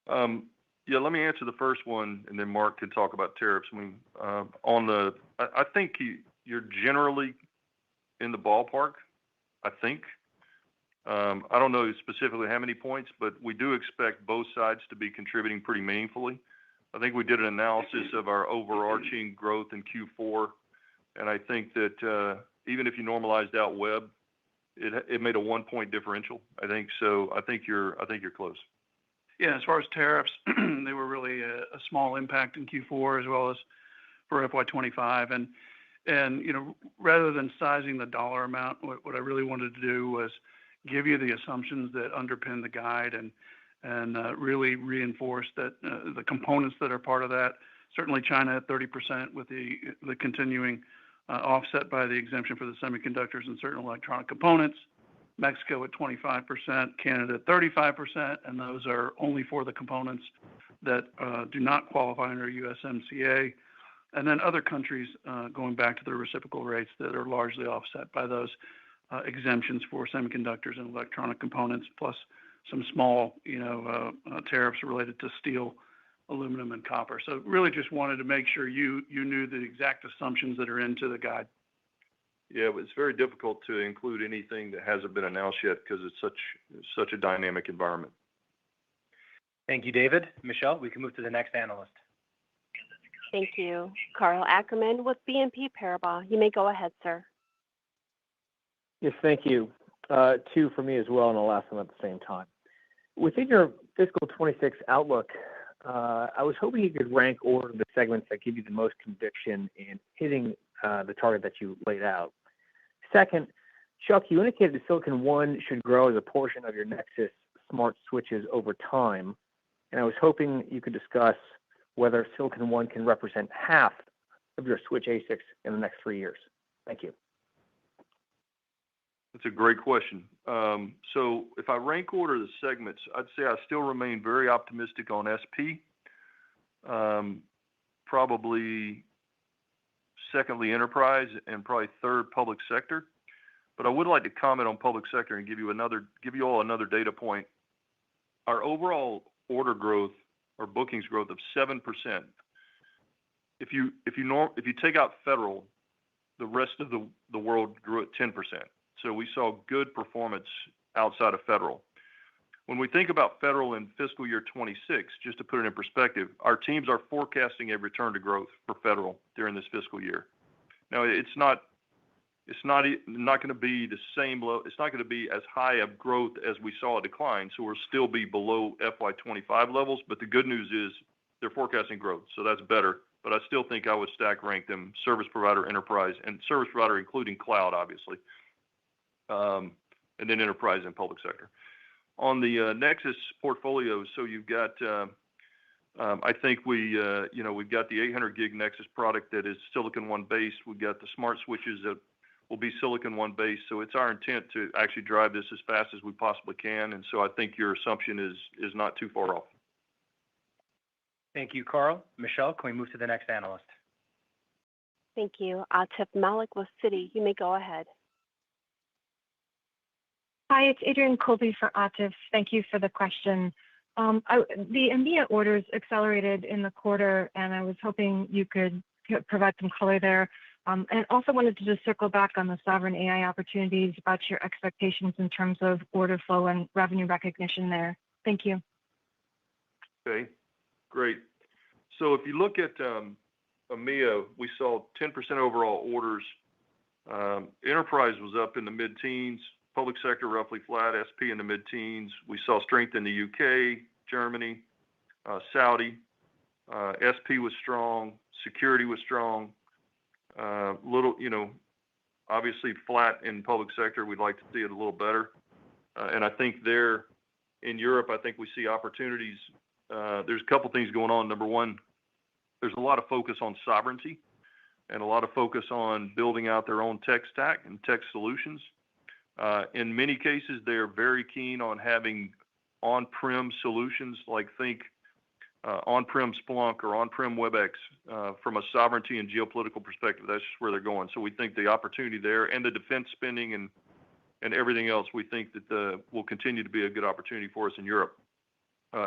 Let me answer the first one, and then Mark can talk about tariffs. I mean, I think you're generally in the ballpark. I think. I don't know specifically how many points, but we do expect both sides to be contributing pretty meaningfully. I think we did an analysis of our overarching growth in Q4, and I think that even if you normalized out web, it made a 1 point differential. I think so. I think you're close. Yeah, as far as tariffs, they were really a small impact in Q4 as well as for FY25. And rather than sizing the dollar amount, what I really wanted to do was give you the assumptions that underpin the guide and really reinforce that the components that are part of that. Certainly, China at 30% with the continuing offset by the exemption for the semiconductors and certain electronic components. Mexico at 25%, Canada at 35%, and those are only for the components that do not qualify under USMCA. And then other countries going back to their reciprocal rates that are largely offset by those exemptions for semiconductors and electronic components, plus some small, tariffs related to steel, aluminum, and copper. So really just wanted to make sure you knew the exact assumptions that are into the guide. Yeah, but it's very difficult to include anything that hasn't been announced yet because it's such a dynamic environment. Thank you, David. Michelle, we can move to the next analyst. Thank you. Karl Ackerman with BNP Paribas. You may go ahead, sir. Yes, thank you. Two for me as well, and I'll ask them at the same time. Within your fiscal 26 outlook, I was hoping you could rank order the segments that give you the most conviction in hitting the target that you laid out. Second, Chuck, you indicated that Silicon One should grow as a portion of your Nexus smart switches over time, and I was hoping you could discuss whether Silicon One can represent half of your switch ASICs in the next 3 years. Thank you. That's a great question. So if I rank order the segments, I'd say I still remain very optimistic on SP. Probably secondly enterprise, and probably third public sector. But I would like to comment on public sector and give you all another data point. our overall order growth or bookings growth of 7%, if you take out federal, the rest of the world grew at 10%. So we saw good performance outside of federal. When we think about federal in fiscal year 26, just to put it in perspective, our teams are forecasting a return to growth for federal during this fiscal year. Now, it's not going to be the same low. It's not going to be as high of growth as we saw a decline. So we'll still be below FY25 levels. But the good news is they're forecasting growth. So that's better. But I still think I would stack rank them service provider, enterprise, and service provider, including cloud, obviously, and then enterprise and public sector. On the Nexus portfolio, so you've got, I think we've got the 800 gig Nexus product that is Silicon One based. We've got the smart switches that will be Silicon One based. So it's our intent to actually drive this as fast as we possibly can. And so I think your assumption is not too far off. Thank you, Carl. Michelle, can we move to the next analyst? Thank you. Atif Malik with Citi. You may go ahead. Hi, it's Adrienne Colby for Atif. Thank you for the question. The EMEA orders accelerated in the quarter, and I was hoping you could provide some color there. And also wanted to just circle back on the sovereign AI opportunities about your expectations in terms of order flow and revenue recognition there. Thank you. Okay, great. So if you look at EMEA, we saw 10% overall orders. Enterprise was up in the mid-teens. Public sector roughly flat, SP in the mid-teens. We saw strength in the UK, Germany, Saudi. SP was strong. Security was strong. Obviously flat in public sector. We'd like to see it a little better. And I think there in Europe, I think we see opportunities. There's a couple things going on. Number one, there's a lot of focus on sovereignty and a lot of focus on building out their own tech stack and tech solutions. In many cases, they're very keen on having on-prem solutions, like think on-prem Splunk or on-prem WebEx from a sovereignty and geopolitical perspective. That's just where they're going. So we think the opportunity there and the defense spending and everything else, we think that will continue to be a good opportunity for us in Europe.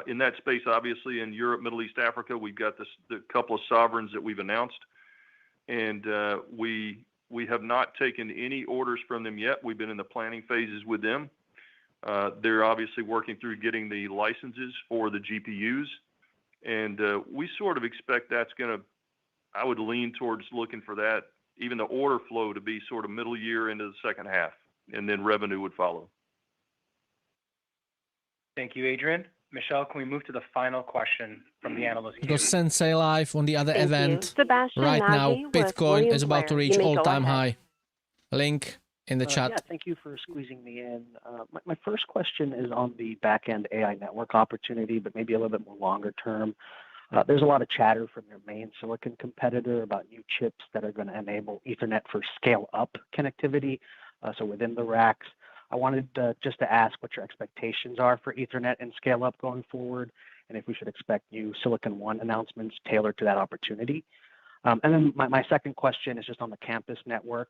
In that space, obviously, in Europe, Middle East, Africa, we've got the couple of sovereigns that we've announced, and we have not taken any orders from them yet. We've been in the planning phases with them. They're obviously working through getting the licenses for the GPUs. And we sort of expect that's going to, I would lean towards looking for that, even the order flow to be sort of middle year into the second half, and then revenue would follow. Thank you, Adrian. Michelle, can we move to the final question from the analyst? Because Sensei Live on the other Thank event you. Sebastian right now, Nagy with Bitcoin William is about to Blair. reach You may go all-time ahead. high. Link in the chat. Yeah, thank you for squeezing me in. My first question is on the back-end AI network opportunity, but maybe a little bit more longer term. There's a lot of chatter from your main silicon competitor about new chips that are going to enable Ethernet for scale-up connectivity, so within the racks. I wanted just to ask what your expectations are for Ethernet and scale-up going forward, and if we should expect new Silicon One announcements tailored to that opportunity. And then my second question is just on the campus network.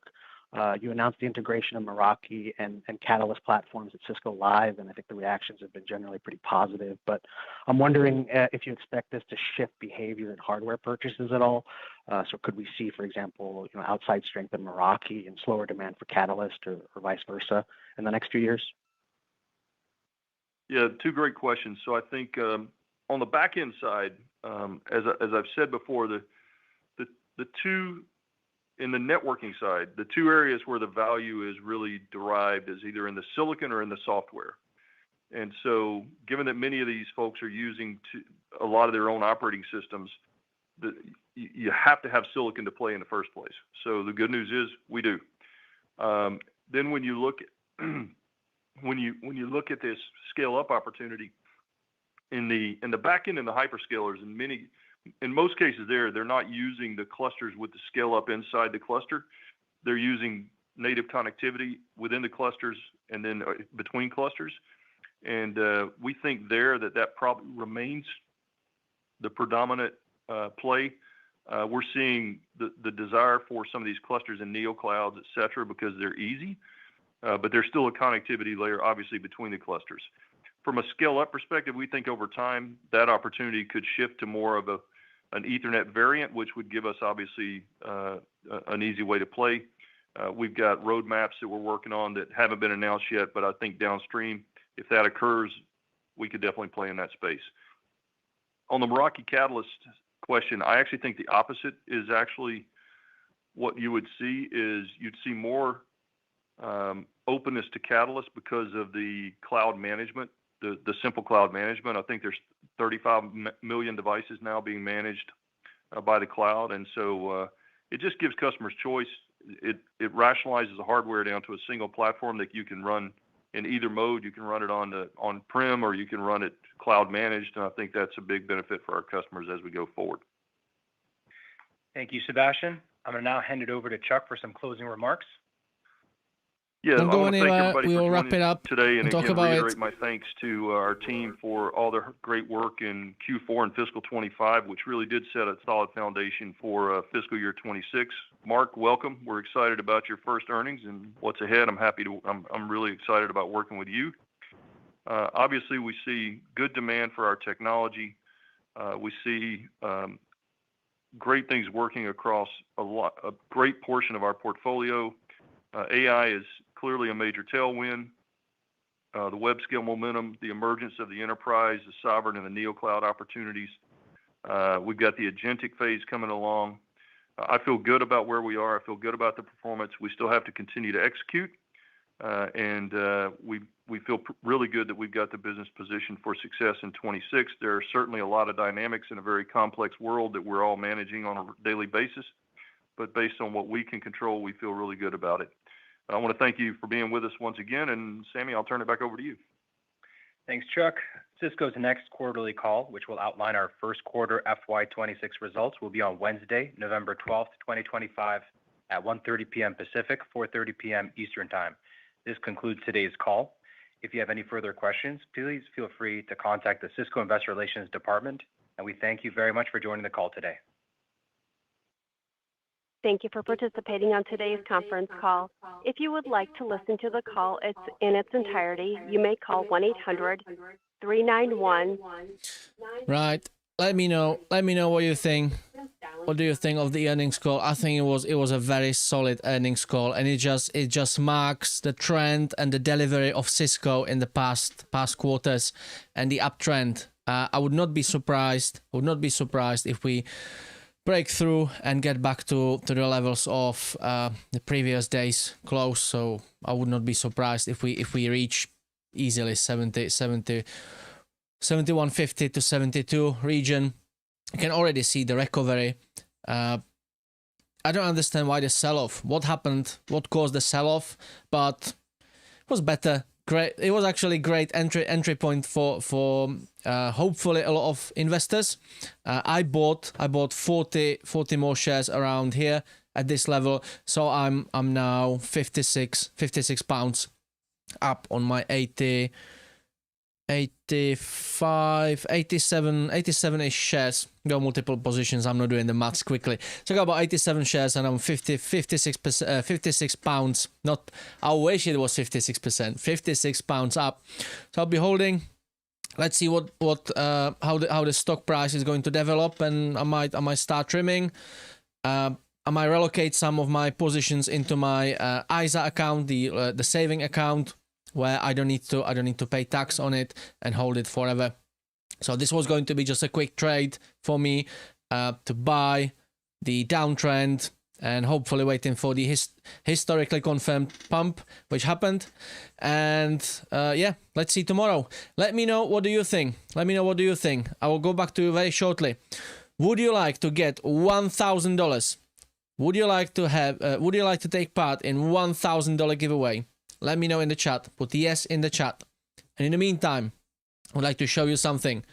You announced the integration of Meraki and Catalyst platforms at Cisco Live, and I think the reactions have been generally pretty positive. But I'm wondering if you expect this to shift behavior in hardware purchases at all. So could we see, for example, outside strength in Meraki and slower demand for Catalyst or vice versa in the next few years? Yeah, two great questions. So I think on the back end side, as I've said before, the two in the networking side, the two areas where the value is really derived is either in the silicon or in the software. And so given that many of these folks are using a lot of their own operating systems, you have to have silicon to play in the first place. So the good news is we do. Then when you look at this scale up opportunity in the back end and the hyperscalers, in most cases they're not using the clusters with the scale up inside the cluster. They're using native connectivity within the clusters and then between clusters. And we think that probably remains the predominant play. We're seeing the desire for some of these clusters in neo clouds, et cetera, because they're easy, but there's still a connectivity layer, obviously, between the clusters. From a scale-up perspective, we think over time that opportunity could shift to more of an Ethernet variant, which would give us obviously an easy way to play. We've got roadmaps that we're working on that haven't been announced yet, but I think downstream, if that occurs, we could definitely play in that space. On the Meraki Catalyst question, I actually think the opposite is actually what you would see is you'd see more openness to Catalyst because of the cloud management, the simple cloud management. I think there's 35 million devices now being managed by the cloud. And so it just gives customers choice. It rationalizes the hardware down to a single platform that you can run in either mode. You can run it on-prem or you can run it cloud managed. And I think that's a big benefit for our customers as we go forward. Thank you, Sebastian. I'm going to now hand it over to Chuck for some closing remarks. Yeah, Don't I go want to thank anywhere. everybody We for will wrap joining it us up today, and and talk again about reiterate it. my thanks to our team for all their great work in Q4 and fiscal 25, which really did set a solid foundation for fiscal year 26. Mark, welcome. We're excited about your first earnings and what's ahead. I'm really excited about working with you. Obviously, we see good demand for our technology. We see great things working across a great portion of our portfolio. AI is clearly a major tailwind. The web scale momentum, the emergence of the enterprise, the sovereign and the neocloud opportunities. We've got the agentic phase coming along. I feel good about where we are. I feel good about the performance. We still have to continue to execute. And we feel really good that we've got the business positioned for success in 26. There are certainly a lot of dynamics in a very complex world that we're all managing on a daily basis. But based on what we can control, we feel really good about it. I want to thank you for being with us once again. And Sammy, I'll turn it back over to you. Thanks, Chuck. Cisco's next quarterly call, which will outline our first quarter FY26 results, will be on Wednesday, November 12th, 2025 at 1:30 p.m. Pacific, 4:30 p.m. Eastern Time. This concludes today's call. If you have any further questions, please feel free to contact the Cisco Investor Relations Department. And we thank you very much for joining the call today. Thank you for participating on today's conference call. If you would like to listen to the call in its entirety, you may call 1-800-391. Right. Let me know what you think. What do you think of the earnings call? I think it was a very solid earnings call, and it just marks the trend and the delivery of Cisco in the past quarters and the uptrend. I would not be surprised. If we break through and get back to the levels of the previous days close. So I would not be surprised if we reach easily 7150 to 72 region. You can already see the recovery. I don't understand why the sell-off. What happened? What caused the sell-off? But it was better. Great. It was actually great entry point for hopefully a lot of investors. I bought 40 more shares around here at this level. So I'm now 56 pounds up on my 87-ish shares. Got multiple positions. I'm not doing the maths quickly. So I got about 87 shares and I'm 56 pounds. Not, I wish it was 56%. 56 pounds up. So I'll be holding. Let's see how the stock price is going to develop, and I might start trimming. I might relocate some of my positions into my ISA account, the saving account, where I don't need to pay tax on it and hold it forever. So this was going to be just a quick trade for me to buy the downtrend and hopefully waiting for the historically confirmed pump, which happened. And let's see tomorrow. Let me know what do you think. I will go back to you very shortly. Would you like to get $1,000? Would you like to take part in $1,000 giveaway? Let me know in the chat. Put yes in the chat. And in the meantime, I would like to show you something.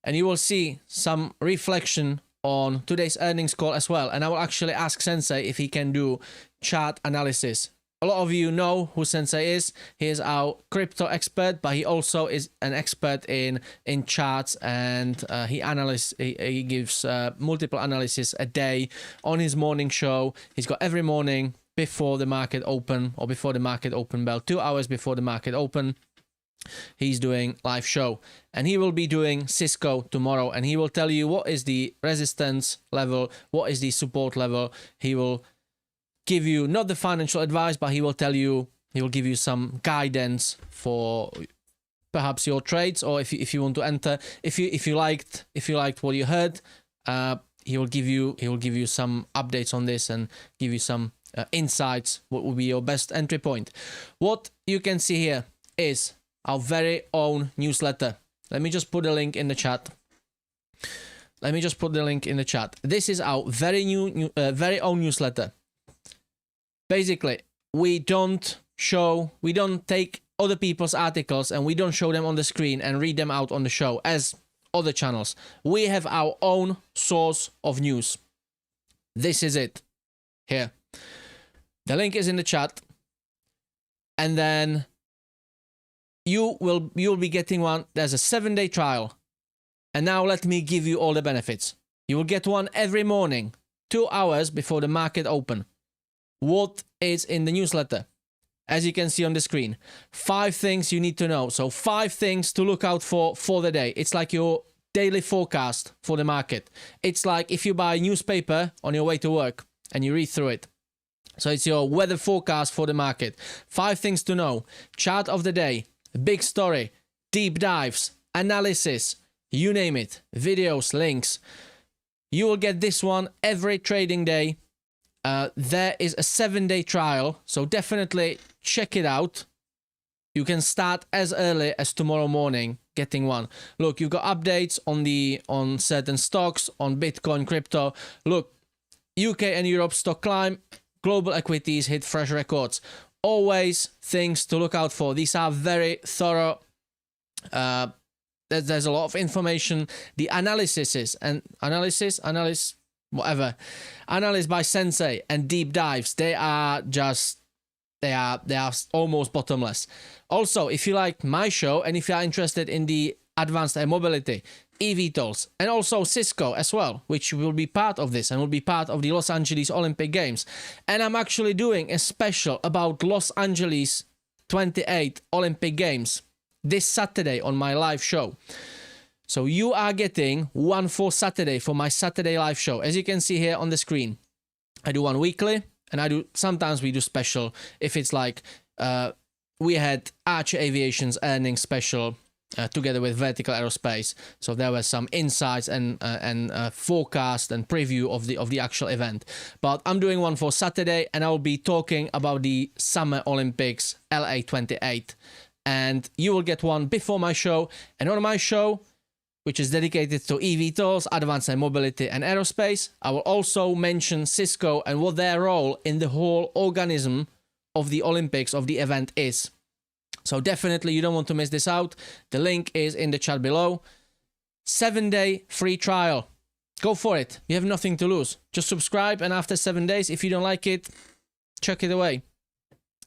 And you will see some reflection on today's earnings call as well. And I will actually ask Sensei if he can do chart analysis. A lot of you know who Sensei is. He is our crypto expert, but he also is an expert in charts, and he gives multiple analysis a day on his morning show. He's got every morning before the market open, or before the market open bell, 2 hours before the market open. He's doing live show, and he will be doing Cisco tomorrow, and he will tell you what is the resistance level, what is the support level. He will give you not the financial advice, but he will give you some guidance for perhaps your trades, or if you want to enter. If you liked what you heard, he will give you some updates on this and give you some insights. What will be your best entry point? What you can see here is our very own newsletter. Let me just put a link in the chat. This is our very own newsletter. Basically, we don't take other people's articles and we don't show them on the screen and read them out on the show as other channels. We have our own source of news. This is it. Here. The link is in the chat. And then you'll be getting one. There's a 7-day trial. And now let me give you all the benefits. You will get one every morning, 2 hours before the market open. What is in the newsletter? As you can see on the screen, 5 things you need to know. So 5 things to look out for the day. It's like your daily forecast for the market. It's like if you buy a newspaper on your way to work and you read through it. So it's your weather forecast for the market. 5 things to know. Chart of the day, big story, deep dives, analysis, you name it, videos, links. You will get this one every trading day. There is a 7-day trial, so definitely check it out. You can start as early as tomorrow morning getting one. Look, you've got updates on certain stocks, on Bitcoin, crypto. Look, UK and Europe stock climb, global equities hit fresh records. Always things to look out for. These are very thorough. There's a lot of information. The analysis by Sensei and deep dives, they are almost bottomless. Also, if you like my show and if you are interested in the advanced air mobility, eVTOLs, and also Cisco as well, which will be part of this and will be part of the Los Angeles Olympic Games. And I'm actually doing a special about Los Angeles 28 Olympic Games this Saturday on my live show. So you are getting one for Saturday for my Saturday live show. As you can see here on the screen, I do one weekly, and sometimes we do special. If it's like we had Archer Aviation's earnings special together with Vertical Aerospace, so there were some insights and forecast and preview of the actual event. But I'm doing one for Saturday, and I'll be talking about the Summer Olympics LA28, and you will get one before my show. And on my show, which is dedicated to eVTOLs, advanced air mobility and aerospace, I will also mention Cisco and what their role in the whole organism of the Olympics, of the event is. So definitely you don't want to miss this out. The link is in the chat below. 7-day free trial. Go for it. You have nothing to lose. Just subscribe, and after 7 days, if you don't like it, chuck it away.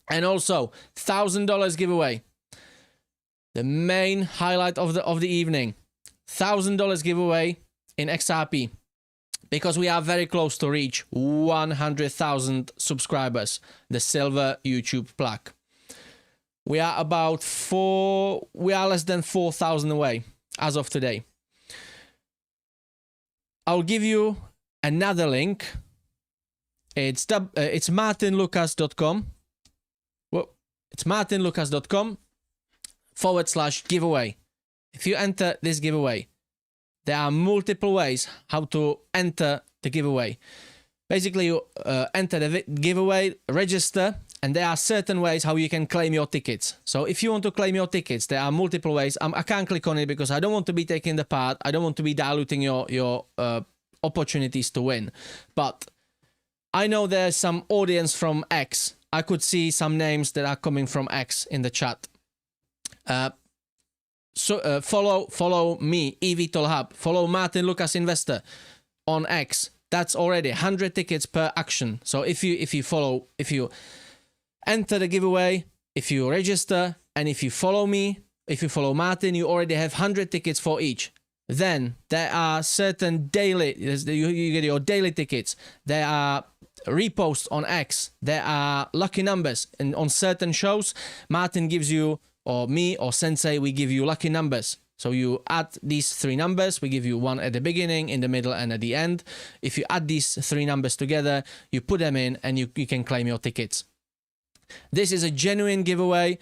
And also, $1,000 giveaway. The main highlight of the evening. $1,000 giveaway in XRP, because we are very close to reach 100,000 subscribers, the silver YouTube plaque. We are less than 4,000 away as of today. I'll give you another link. It's martynlucas.com. Well, it's martynlucas.com/giveaway. If you enter this giveaway, there are multiple ways how to enter the giveaway. Basically, you enter the giveaway, register, and there are certain ways how you can claim your tickets. So if you want to claim your tickets, there are multiple ways. I can't click on it because I don't want to be taking the part. I don't want to be diluting your opportunities to win. But I know there's some audience from X. I could see some names that are coming from X in the chat. So follow me, eVTOLhub. Follow Martyn Lucas Investor on X. That's already 100 tickets per action. So if you enter the giveaway, if you register, and if you follow me, if you follow Martyn, you already have 100 tickets for each. Then there are certain daily, you get your daily tickets. There are reposts on X. There are lucky numbers, and on certain shows, Martyn gives you or me or Sensei, we give you lucky numbers. So you add these 3 numbers, we give you one at the beginning, in the middle, and at the end. If you add these 3 numbers together, you put them in and you can claim your tickets. This is a genuine giveaway.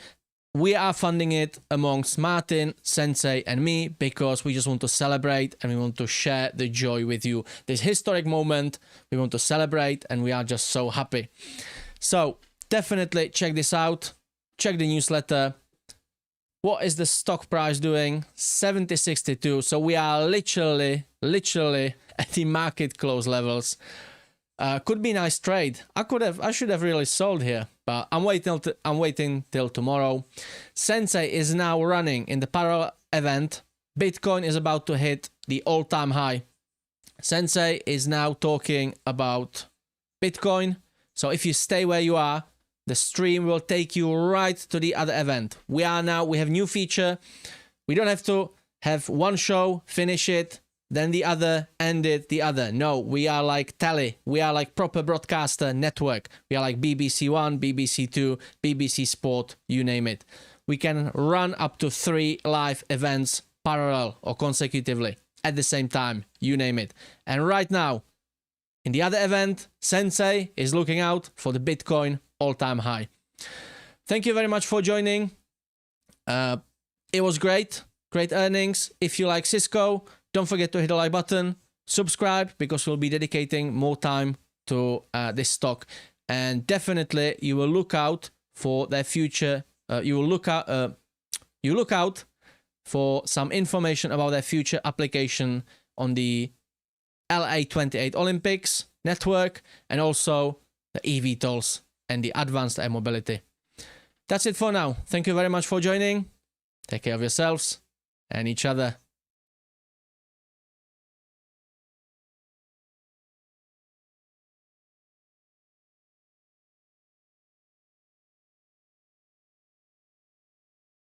We are funding it amongst Martyn, Sensei, and me because we just want to celebrate and we want to share the joy with you. This historic moment, we want to celebrate and we are just so happy. So definitely check this out. Check the newsletter. What is the stock price doing? 70.62. So we are literally at the market close levels. Could be a nice trade. I should have really sold here, but I'm waiting till tomorrow. Sensei is now running in the parallel event. Bitcoin is about to hit the all-time high. Sensei is now talking about Bitcoin. So if you stay where you are, the stream will take you right to the other event. We have new feature. We don't have to have one show, finish it, then the other, end it, the other. No, we are like telly. We are like proper broadcaster network. We are like BBC One, BBC Two, BBC Sport, you name it. We can run up to 3 live events parallel or consecutively at the same time, you name it. And right now, in the other event, Sensei is looking out for the Bitcoin all-time high. Thank you very much for joining. It was great earnings. If you like Cisco, don't forget to hit the like button, subscribe, because we'll be dedicating more time to this stock. And definitely you will look out for their future. You look out for some information about their future application on the LA28 Olympics network and also the eVTOLs and the advanced air mobility. That's it for now. Thank you very much for joining. Take care of yourselves and each other.